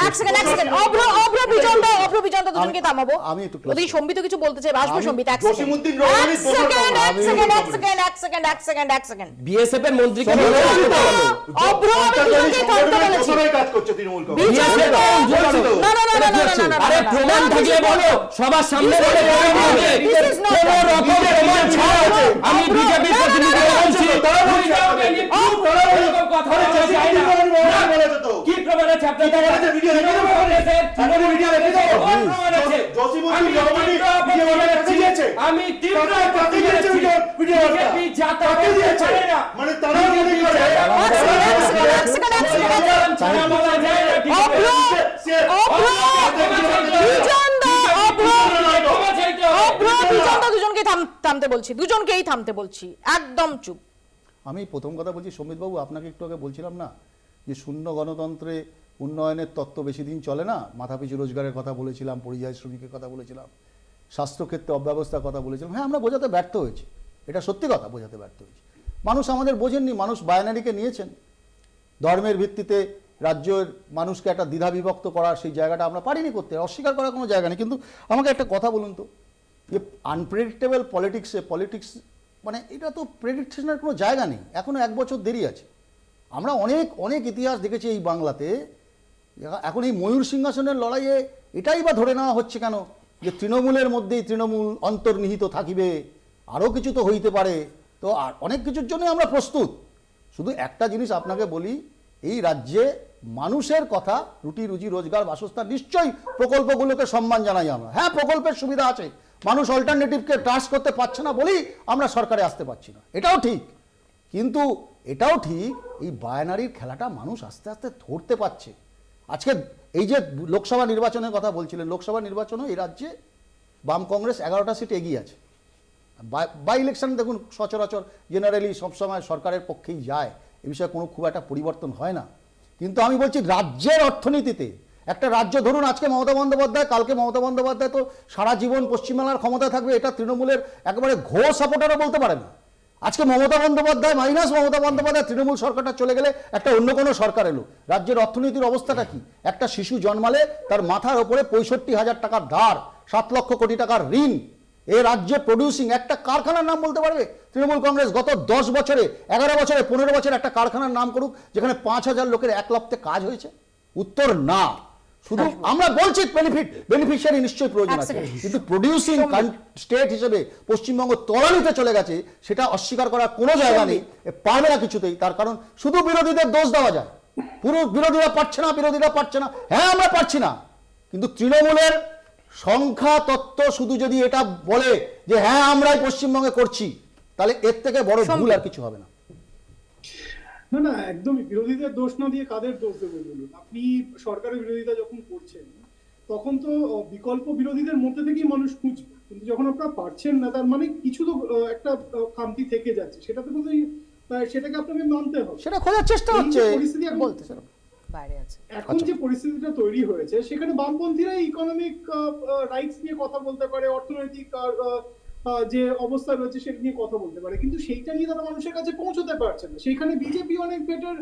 এক সেকেন্ড অভ্র বিজন্ত দুজনকে থামাবো। আমি একটু যদি সম্বিত কিছু বলতে চাই, আসবো সম্বিত। এক সেকেন্ড বিএসএফ এর মন্ত্রীকে অভ্র দুজনকে থামতে বলেছি। সবাই কাজ করছে তৃণমূল কংগ্রেস। আরে প্রমাণ থাকলে বলো, সবার সামনে বলে কোনো রকম প্রমাণ ছাড়া আমি বিজেপির প্রতিনিধি বলছি, কথা বলতে চাই না। কি প্রমাণ আছে আপনাদের? আমি তীব্র বিজেপি যাতা পারে না, মানে তারা মনে করে দুজনকে থামতে বলছি, দুজনকেই থামতে বলছি, একদম চুপ। আমি প্রথম কথা বলছি সম্বিতবাবু, আপনাকে একটু আগে বলছিলাম না যে শূন্য গণতন্ত্রে উন্নয়নের তত্ত্ব বেশি দিন চলে না। মাথাপিছু রোজগারের কথা বলেছিলাম, পরিযায়ী শ্রমিকের কথা বলেছিলাম, স্বাস্থ্যক্ষেত্রে অব্যবস্থার কথা বলেছিলাম। হ্যাঁ, আমরা বোঝাতে ব্যর্থ হয়েছি, এটা সত্যি কথা, বোঝাতে ব্যর্থ হয়েছি। মানুষ আমাদের বোঝেননি, মানুষ বায়নারিকে নিয়েছেন। ধর্মের ভিত্তিতে রাজ্যের মানুষকে একটা দ্বিধাবিভক্ত করার সেই জায়গাটা আমরা পারিনি করতে, অস্বীকার করার কোনো জায়গা নেই। কিন্তু আমাকে একটা কথা বলুন তো, যে আনপ্রেডিক্টেবল পলিটিক্স মানে এটা তো প্রেডিকশনের কোনো জায়গা নেই, এখনও 1 বছর দেরি আছে। আমরা অনেক ইতিহাস দেখেছি এই বাংলাতে। এখন এই ময়ূর সিংহাসনের লড়াইয়ে এটাই বা ধরে নেওয়া হচ্ছে কেন যে তৃণমূলের মধ্যেই তৃণমূল অন্তর্নিহিত থাকিবে, আরও কিছু তো হইতে পারে। তো আর অনেক কিছুর জন্য আমরা প্রস্তুত। শুধু একটা জিনিস আপনাকে বলি, এই রাজ্যে মানুষের কথা, রুটি রুজি রোজগার বাসস্থান, নিশ্চয়ই প্রকল্পগুলোকে সম্মান জানাই আমরা। হ্যাঁ, প্রকল্পের সুবিধা আছে, মানুষ অল্টারনেটিভকে ট্রাস্ট করতে পারছে না বলেই আমরা সরকারে আসতে পারছি না, এটাও ঠিক। কিন্তু এটাও ঠিক, এই বায়নারির খেলাটা মানুষ আস্তে আস্তে ধরতে পারছে। আজকে এই যে লোকসভা নির্বাচনের কথা বলছিলেন, লোকসভা নির্বাচনে এই রাজ্যে বাম কংগ্রেস 11টা সিট এগিয়ে আছে। বাই ইলেকশন দেখুন, সচরাচর জেনারেলি সবসময় সরকারের পক্ষেই যায়, এ বিষয়ে কোনো খুব একটা পরিবর্তন হয় না। কিন্তু আমি বলছি রাজ্যের অর্থনীতিতে একটা রাজ্য, ধরুন আজকে মমতা বন্দ্যোপাধ্যায়, কালকে মমতা বন্দ্যোপাধ্যায় তো সারা জীবন পশ্চিমবাংলার ক্ষমতায় থাকবে, এটা তৃণমূলের একেবারে ঘোর সাপোর্টারও বলতে পারে না। আজকে মমতা বন্দ্যোপাধ্যায় মাইনাস মমতা বন্দ্যোপাধ্যায়, তৃণমূল সরকারটা চলে গেলে একটা অন্য কোনো সরকার এলো, রাজ্যের অর্থনীতির অবস্থাটা কি? একটা শিশু জন্মালে তার মাথার ওপরে 65,000 টাকার ধার, 7 লক্ষ কোটি টাকার ঋণ। এ রাজ্যে প্রডিউসিং একটা কারখানার নাম বলতে পারবে তৃণমূল কংগ্রেস? গত 10 বছরে, 11 বছরে, 15 বছরে একটা কারখানার নাম করুক যেখানে 5,000 লোকের 1 লক্ষে কাজ হয়েছে? উত্তর না। শুধু আমরা বলছি বেনিফিশিয়ারি নিশ্চয়ই প্রয়োজন আছে, কিন্তু প্রডিউসিং স্টেট হিসেবে পশ্চিমবঙ্গ তলানিতে চলে গেছে সেটা অস্বীকার করার কোনো জায়গা নেই, পারবে না কিছুতেই। তার কারণ শুধু বিরোধীদের দোষ দেওয়া যায়, পুরো বিরোধীরা পারছে না, হ্যাঁ আমরা পারছি না, কিন্তু তৃণমূলের সংখ্যা তত্ত্ব শুধু যদি এটা বলে যে হ্যাঁ আমরাই পশ্চিমবঙ্গে করছি, তাহলে এর থেকে বড় ভুল আর কিছু হবে না। না না, একদমই বিরোধীদের দোষ না দিয়ে কাদের দোষ দেবো বলুন? আপনি সরকারের বিরোধিতা যখন করছেন তখন তো বিকল্প বিরোধীদের মধ্যে থেকেই মানুষ খুঁজবে, কিন্তু যখন আপনারা পারছেন না তার মানে কিছু তো একটা খামতি থেকে যাচ্ছে, সেটা তো বোধহয় সেটাকে আপনাকে মানতে হবে, সেটা খোঁজার চেষ্টা হচ্ছে। পরিস্থিতি বলতে বাইরে আছে এখন যে পরিস্থিতিটা তৈরি হয়েছে সেখানে বামপন্থীরা ইকোনমিক রাইটস নিয়ে কথা বলতে পারে, অর্থনৈতিক যে অবস্থা রয়েছে সেটা নিয়ে কথা বলতে পারে, কিন্তু সেইটা নিয়ে তারা মানুষের কাছে পৌঁছতে পারছে না। সেইখানে বিজেপি অনেক বেটার,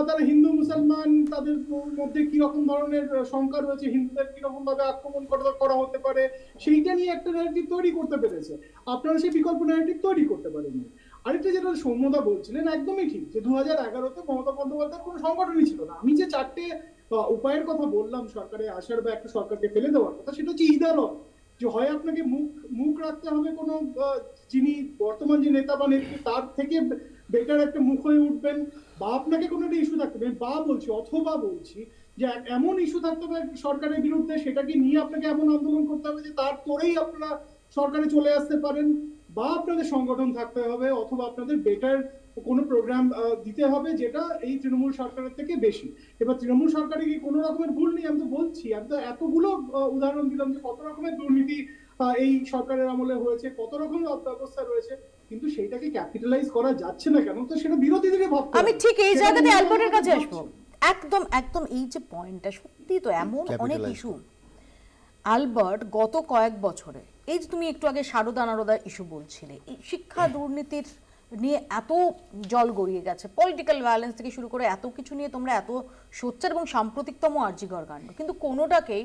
তারা হিন্দু মুসলমান তাদের মধ্যে কি রকম ধরনের সংখ্যা রয়েছে, হিন্দুদের কিরকম ভাবে আক্রমণ করা হতে পারে সেইটা নিয়ে একটা ন্যারেটিভ তৈরি করতে পেরেছে। আপনারা সেই বিকল্প ন্যারেটিভ তৈরি করতে পারেননি। আরেকটা যেটা সৌম্যদা বলছিলেন একদমই ঠিক, যে 2011-তে মমতা বন্দ্যোপাধ্যায়ের কোনো সংগঠনই ছিল না। আমি যে 4টে উপায়ের কথা বললাম সরকারে আসার বা একটা সরকারকে ফেলে দেওয়ার কথা, সেটা হচ্ছে ইদার যে হয় আপনাকে মুখ রাখতে হবে কোনো যিনি বর্তমান যে নেতা বা নেত্রী তার থেকে বেটার একটা মুখ হয়ে উঠবেন, বা আপনাকে কোনো একটা ইস্যু থাকতে হবে, অথবা বলছি যে এমন ইস্যু থাকতে হবে সরকারের বিরুদ্ধে, সেটাকে নিয়ে আপনাকে এমন আন্দোলন করতে হবে যে তার তোরেই আপনারা সরকারে চলে আসতে পারেন, বা আপনাদের সংগঠন থাকতে হবে, অথবা আপনাদের বেটার কোনো প্রোগ্রাম দিতে হবে যেটা এই তৃণমূল সরকারের থেকে বেশি। এবার তৃণমূল সরকারে কি কোনো রকমের ভুল নেই? আমি তো বলছি, আমি তো এতগুলো উদাহরণ দিলাম যে কত রকমের দুর্নীতি এই সরকারের আমলে হয়েছে, কত রকমের অব্যবস্থা রয়েছে, কিন্তু সেইটাকে ক্যাপিটালাইজ করা যাচ্ছে না কেন? তো সেটা বিরোধীদেরই ভাবতে। আমি ঠিক এই জায়গাতে অ্যালবার্টের কাছে আসবো। একদম এই যে পয়েন্টটা সত্যি তো, এমন অনেক ইস্যু অ্যালবার্ট গত কয়েক বছরে, এই যে তুমি একটু আগে শারদা ইস্যু বলছিলে, এই শিক্ষা দুর্নীতির নিয়ে এত জল গড়িয়ে গেছে, পলিটিক্যাল ভায়োলেন্স থেকে শুরু করে এত কিছু নিয়ে তোমরা এত সোচ্চার এবং সাম্প্রতিকতম আরজিকর কাণ্ড, কিন্তু কোনোটাকেই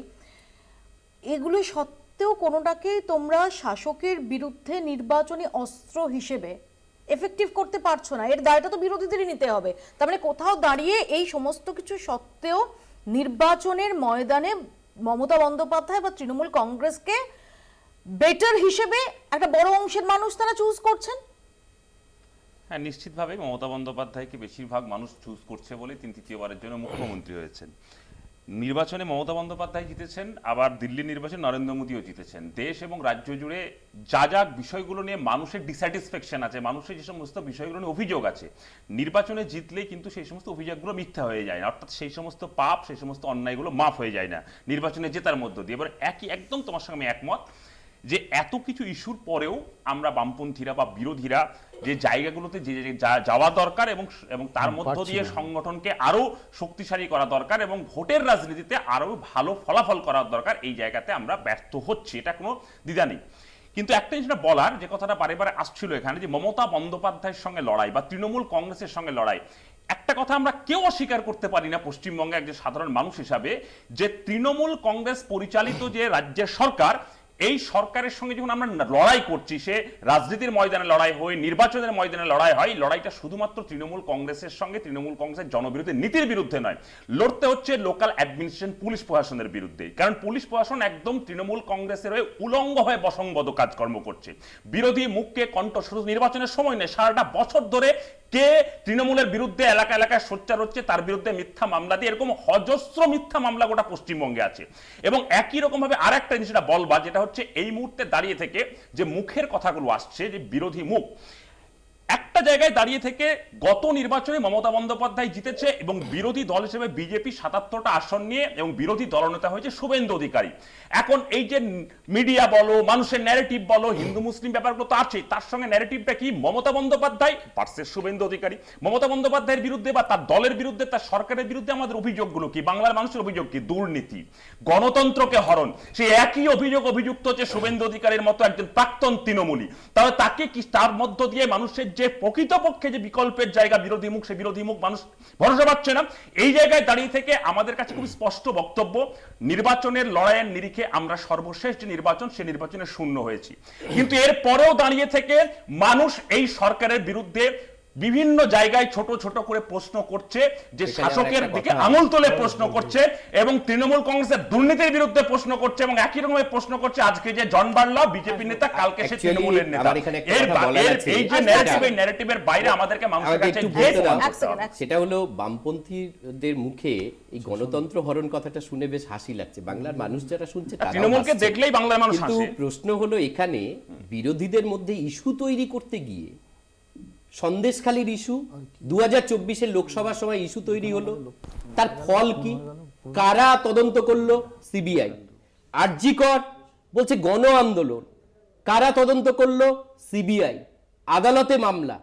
এগুলো সত্ত্বেও কোনোটাকেই তোমরা শাসকের বিরুদ্ধে নির্বাচনী অস্ত্র হিসেবে এফেক্টিভ করতে পারছো না। এর দায়টা তো বিরোধীদেরই নিতে হবে। তার মানে কোথাও দাঁড়িয়ে এই সমস্ত কিছু সত্ত্বেও নির্বাচনের ময়দানে মমতা বন্দ্যোপাধ্যায় বা তৃণমূল কংগ্রেসকে বেটার হিসেবে একটা বড় অংশের মানুষ তারা চুজ করছেন। হ্যাঁ, নিশ্চিতভাবে মমতা বন্দ্যোপাধ্যায়কে বেশিরভাগ মানুষ চুজ করছে বলে তিনি তৃতীয়বারের জন্য মুখ্যমন্ত্রী হয়েছেন। নির্বাচনে মমতা বন্দ্যোপাধ্যায় জিতেছেন, আবার দিল্লি নির্বাচনে নরেন্দ্র মোদীও জিতেছেন। দেশ এবং রাজ্য জুড়ে যা বিষয়গুলো নিয়ে মানুষের ডিস্যাটিসফ্যাকশন আছে, মানুষের যে সমস্ত বিষয়গুলো নিয়ে অভিযোগ আছে, নির্বাচনে জিতলেই কিন্তু সেই সমস্ত অভিযোগগুলো মিথ্যা হয়ে যায় না, অর্থাৎ সেই সমস্ত পাপ, সেই সমস্ত অন্যায়গুলো মাফ হয়ে যায় না নির্বাচনে জেতার মধ্য দিয়ে। এবার একদম তোমার সঙ্গে আমি একমত যে এত কিছু ইস্যুর পরেও আমরা বামপন্থীরা বা বিরোধীরা যে জায়গাগুলোতে যে যাওয়া দরকার এবং তার মধ্য দিয়ে সংগঠনকে আরো শক্তিশালী করা দরকার এবং ভোটের রাজনীতিতে আরো ভালো ফলাফল করার দরকার, এই জায়গাতে আমরা ব্যর্থ হচ্ছি, এটা কোনো দ্বিধা নেই। কিন্তু একটা জিনিস বলার, যে কথাটা বারে বারে আসছিল এখানে, যে মমতা বন্দ্যোপাধ্যায়ের সঙ্গে লড়াই বা তৃণমূল কংগ্রেসের সঙ্গে লড়াই, একটা কথা আমরা কেউ অস্বীকার করতে পারি না পশ্চিমবঙ্গে একজন সাধারণ মানুষ হিসাবে, যে তৃণমূল কংগ্রেস পরিচালিত যে রাজ্যের সরকার, এই সরকারের সঙ্গে যখন আমরা লড়াই করছি, সে রাজনীতির ময়দানে লড়াই হয়, নির্বাচনের ময়দানে লড়াই হয়, লড়াইটা শুধুমাত্র তৃণমূল কংগ্রেসের সঙ্গে, তৃণমূল কংগ্রেসের জনবিরোধী নীতির বিরুদ্ধে নয়, লড়তে হচ্ছে লোকাল অ্যাডমিনিস্ট্রেশন, পুলিশ প্রশাসনের বিরুদ্ধে। কারণ পুলিশ প্রশাসন একদম তৃণমূল কংগ্রেসের হয়ে উলঙ্গ হয়ে বসংবদ কাজকর্ম করছে। বিরোধী মুখকে কণ্ঠ, শুধু নির্বাচনের সময় নেই, সারাটা বছর ধরে কে তৃণমূলের বিরুদ্ধে এলাকা এলাকায় সোচ্চার হচ্ছে, তার বিরুদ্ধে মিথ্যা মামলা দিয়ে, এরকম অজস্র মিথ্যা মামলা গোটা পশ্চিমবঙ্গে আছে। এবং একই রকম ভাবে আরেকটা জিনিসটা বলবা, যেটা হচ্ছে এই মুহূর্তে দাঁড়িয়ে থেকে যে মুখের কথাগুলো আসছে, যে বিরোধী মুখ, একটা জায়গায় দাঁড়িয়ে থেকে গত নির্বাচনে মমতা বন্দ্যোপাধ্যায় জিতেছে এবং বিরোধী দল হিসেবে বিজেপি ৭৭টা আসন নিয়ে এবং বিরোধী দলনেতা হয়েছে শুভেন্দু অধিকারী। এখন এই যে মিডিয়া বলো, মানুষের ন্যারেটিভ বলো, হিন্দু মুসলিম ব্যাপারগুলো তো আছে, তার সঙ্গে ন্যারেটিভটা কি? মমতা বন্দ্যোপাধ্যায় ভার্সেস শুভেন্দু অধিকারী। মমতা বন্দ্যোপাধ্যায়ের বিরুদ্ধে বা তার দলের বিরুদ্ধে, তার সরকারের বিরুদ্ধে আমাদের অভিযোগগুলো কি? বাংলার মানুষের অভিযোগ কি? দুর্নীতি, গণতন্ত্রকে হরণ। সেই একই অভিযুক্ত হচ্ছে শুভেন্দু অধিকারীর মতো একজন প্রাক্তন তৃণমূলী। তাহলে তাকে কি, তার মধ্য দিয়ে মানুষের যে প্রকৃতপক্ষে যে বিকল্পের জায়গা বিরোধী মুখ, সে বিরোধী মুখ মানুষ ভরসা পাচ্ছে না। এই জায়গায় দাঁড়িয়ে থেকে আমাদের কাছে খুব স্পষ্ট বক্তব্য, নির্বাচনের লড়াইয়ের নিরিখে আমরা সর্বশেষ যে নির্বাচন, সে নির্বাচনে শূন্য হয়েছি। কিন্তু এর পরেও দাঁড়িয়ে থেকে মানুষ এই সরকারের বিরুদ্ধে বিভিন্ন জায়গায় ছোট ছোট করে প্রশ্ন করছে, যে এখানে শাসকের আরেকটা দিকে কথা- আঙুল তুলে প্রশ্ন করছে এবং তৃণমূল কংগ্রেসের দুর্নীতির বিরুদ্ধে প্রশ্ন করছে, এবং একই রকমের প্রশ্ন করছে আজকে যে জন বার্লা বিজেপি নেতা, কালকে সে Actually, তৃণমূলের নেতা। আমার এখানে একটা এর কথা বলার আছে। এই যে ন্যারেটিভ, এই ন্যারেটিভের বাইরে আমাদেরকে মানুষের আমাকে কাছে একটু গিয়ে বলতে দাও। প্রমাণ করতে হবে। সেটা হলো বামপন্থীদের মুখে এই গণতন্ত্র হরণ কথাটা শুনে বেশ হাসি লাগছে, বাংলার মানুষ যারা শুনছে তারাও তৃণমূলকে হাসছে। দেখলেই বাংলার মানুষ কিন্তু হাসে। প্রশ্ন হলো এখানে বিরোধীদের মধ্যে ইস্যু তৈরি করতে গিয়ে সন্দেশখালীর ইস্যু 2024-এর লোকসভার সময় ইস্যু তৈরি হলো, তার ফল কি? কারা তদন্ত করলো? সিবিআই। আরজিকর বলছে গণ আন্দোলন, কারা তদন্ত করলো? সিবিআই। আদালতে মামলা।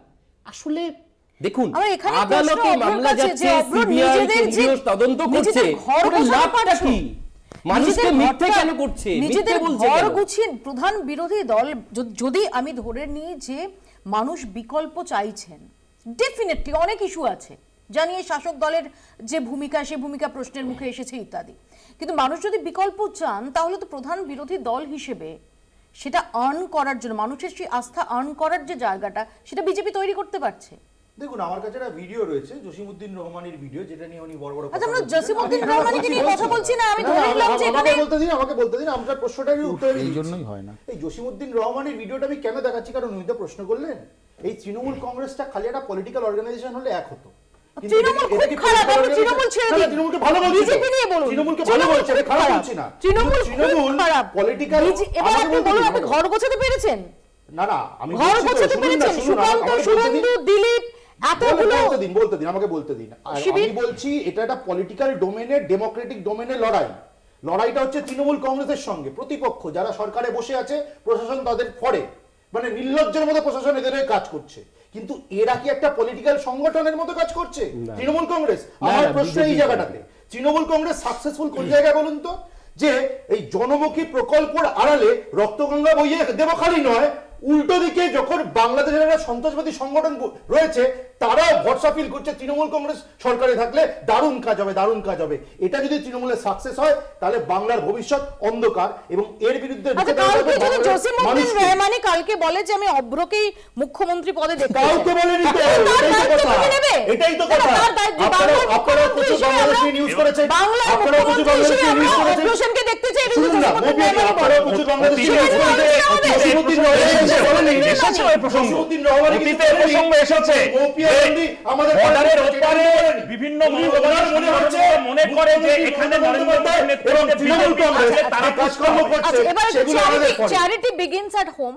আসলে দেখুন, আমার এখানে আদালতে প্রশ্ন মামলা অভ্র কাছে যাচ্ছে, যে অভ্র সিবিআই নিজেদের যে কেন্দ্রীয় তদন্ত করছে, নিজেদের ঘর ওটা গোছাতে লাভটা পারছো? কি? মানুষকে নিজেদের মিথ্যে ঘরটা- কেন করছে? নিজেদের মিথ্যে বলছে ঘর কেন? গুছিয়ে প্রধান বিরোধী দল যদি আমি ধরে নিই যে মানুষ বিকল্প চাইছেন, ডেফিনেটলি অনেক ইস্যু আছে জানিয়ে শাসক দলের যে ভূমিকা, সে ভূমিকা প্রশ্নের মুখে এসেছে ইত্যাদি, কিন্তু মানুষ যদি বিকল্প চান তাহলে তো প্রধান বিরোধী দল হিসেবে সেটা আর্ন করার জন্য, মানুষের সেই আস্থা আর্ন করার যে জায়গাটা, সেটা বিজেপি তৈরি করতে পারছে। দেখুন, আমার কাছে একটা ভিডিও রয়েছে জসিমউদ্দিন রহমানের ভিডিও, যেটা নিয়ে উনি বড় বড় কথা আচ্ছা, আমরা বলছেন। জসিমউদ্দিন আমি রহমানকে নিয়ে কথা বলছি না, আমি ধরে নিলাম যে আমাকে এখানে বলতে দিন, আমরা প্রশ্নটারই উত্তর এই জন্যই হয় না। এই জসিমউদ্দিন রহমানের ভিডিওটা আমি কেন দেখাচ্ছি, কারণ উনি তো প্রশ্ন করলেন এই তৃণমূল কংগ্রেসটা খালি একটা পলিটিক্যাল অর্গানাইজেশন হলে এক হতো। কিন্তু তৃণমূল এটা খুব কি খারাপ, political আমি তৃণমূল organization? ছেড়ে না, দিই। তৃণমূলকে ভালো বলছি তো। বিজেপি নিয়ে বলুন। তৃণমূলকে ভালো বলছি, আমি খারাপ বলছি না। তৃণমূল খুব খারাপ। পলিটিক্যাল। এবার আপনি বলুন, আপনি ঘর গোছাতে পেরেছেন? না না, আমি ঘর বলছি তো, গোছাতে শুনুন না, পেরেছেন? শুনুন না, সুকান্ত, আমাকে বলতে দিন। শুভেন্দু, দিলীপ, এতগুলো বলতে দিন, আমাকে বলতে দিন। আর আমি বলছি এটা একটা পলিটিক্যাল ডোমেনের, ডেমোক্রেটিক ডোমেনের লড়াইটা হচ্ছে তৃণমূল কংগ্রেসের সঙ্গে। প্রতিপক্ষ যারা সরকারে বসে আছে, প্রশাসন তাদের ফরে, মানে নির্লজ্জের মতো প্রশাসন এদের হয়ে কাজ করছে। কিন্তু এরা কি একটা পলিটিক্যাল সংগঠনের মতো কাজ করছে তৃণমূল কংগ্রেস? আমার প্রশ্ন এই জায়গাটাতে, তৃণমূল কংগ্রেস সাকসেসফুল কোন জায়গায় বলুন তো? যে এই জনমুখী প্রকল্পের আড়ালে রক্তগঙ্গা বইয়ে দেব খালি নয়, উল্টো দিকে যখন বাংলাদেশের একটা সন্ত্রাসবাদী সংগঠন রয়েছে, তারাও ভরসা ফিল করছে তৃণমূল কংগ্রেস সরকারে থাকলে দারুণ কাজ হবে, দারুণ কাজ হবে। এটা যদি তৃণমূলের সাকসেস হয় তাহলে বাংলার ভবিষ্যৎ অন্ধকার, এবং এর বিরুদ্ধে কালকে যদি জসিমউদ্দিন রহমানি কালকে বলে যে আমি অভ্রকেই মুখ্যমন্ত্রী পদে দেখতে চাই, কাউকে বলেনি তো, এটাই তো কথা। আপনারা কিছু বাংলাদেশি নিউজ করেছেন, আপনারা কিছু বাংলাদেশি নিউজ করেছেন, অভ্রসেনকে দেখতে চাই, শুনুন না, আপনারা কিছু বাংলাদেশি নিউজ করেছেন, জসিমউদ্দিন রহমানি এসেছে ওই প্রসঙ্গ, অতীতে এই প্রসঙ্গ এসেছে। আমাদের বর্ডারের ওপারে বিভিন্ন মনে করে যে এখানে নরেন্দ্র মোদীর নেতৃত্বে তৃণমূল কংগ্রেস তারা কাজকর্ম করছে, সেগুলো আমাদের ফলে। Charity begins at home.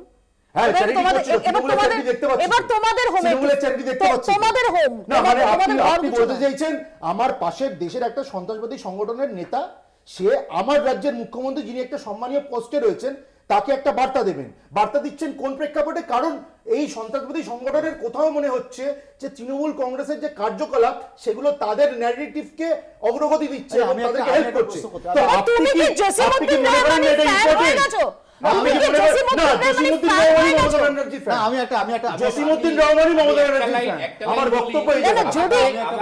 হ্যাঁ, এবার charity তোমাদের করছে, তৃণমূলের charity দেখতে পাচ্ছি তো। এবার তোমাদের হোমে, তৃণমূলের charity দেখতে পাচ্ছি তো। তোমাদের হোম, না মানে তোমাদের ঘর আপনি গুছানো। বলতে চাইছেন আমার পাশের দেশের একটা সন্ত্রাসবাদী সংগঠনের নেতা, সে আমার রাজ্যের মুখ্যমন্ত্রী যিনি একটা সম্মানীয় পোস্টে রয়েছেন, তাকে একটা বার্তা দেবেন। বার্তা দিচ্ছেন কোন প্রেক্ষাপটে? কারণ এই সন্ত্রাসবাদী সংগঠনের কোথাও মনে হচ্ছে যে তৃণমূল কংগ্রেসের যে কার্যকলাপ সেগুলো তাদের ন্যারেটিভকে অগ্রগতি দিচ্ছে এবং তাদেরকে হেল্প করছে। তো আপনি তুমি কি আপনি কি জসিমউদ্দিন মনে করেন রহমানের এটা ফ্যান হয়ে ইম্পর্টেন্ট? গেছো? আপনি কি মনে করেন না জসিমউদ্দিন রহমানি মমতা ব্যানার্জির ফ্যান? আমি একটা জসিমউদ্দিন রহমানি মমতা ব্যানার্জির ফ্যান। আমার বক্তব্য এই জায়গায়,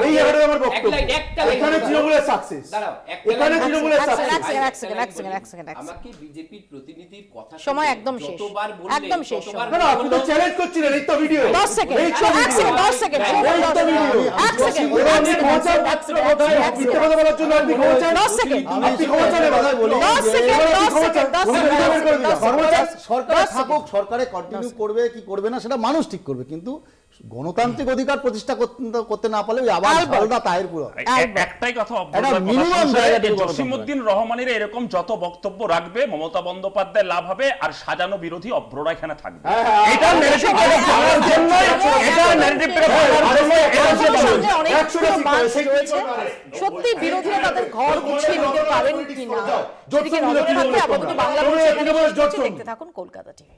এই জায়গায় আমার বক্তব্য। এখানে তৃণমূলের সাকসেস, এখানে তৃণমূলের সাকসেস। আমাকে বিজেপির প্রতিনিধির কথা সময় একদম শেষ, যতবার বললেন, একদম শেষ। ততবার না না, আপনি তো চ্যালেঞ্জ করছিলেন, এই তো ভিডিও। 10 সেকেন্ড, এই তো ভিডিও। 10 সেকেন্ড, এই তো ভিডিও। আপনি ক্ষমা চান মাত্র কথায় মিথ্যে কথা বলার জন্য, আপনি ক্ষমা চান। 10 সেকেন্ড, আপনি ক্ষমা চান এবার। 10 সেকেন্ড, 10 সেকেন্ড, 10 সেকেন্ড। সরকারে থাকুক, সরকারে কন্টিনিউ করবে কি করবে না সেটা মানুষ ঠিক করবে, কিন্তু গণতান্ত্রিক অধিকার প্রতিষ্ঠা করতে না পারলে ওই আবার ঝালদা তায়ের পুরো একটাই কথা, একটা minimum জায়গাতে জসিমউদ্দিন রহমানের এরকম যত বক্তব্য রাখবে মমতা বন্দ্যোপাধ্যায় লাভ হবে, আর সাজানো বিরোধী অভ্ররা এখানে থাকবে। এটা ন্যারেটিভ করার জন্য, এটা ন্যারেটিভ সত্যি বিরোধীরা তাদের ঘর গুছিয়ে নিতে পারেন কিনা, যদি নজর রাখতে আপাতত বাংলা দেখতে থাকুন কলকাতা টিভি।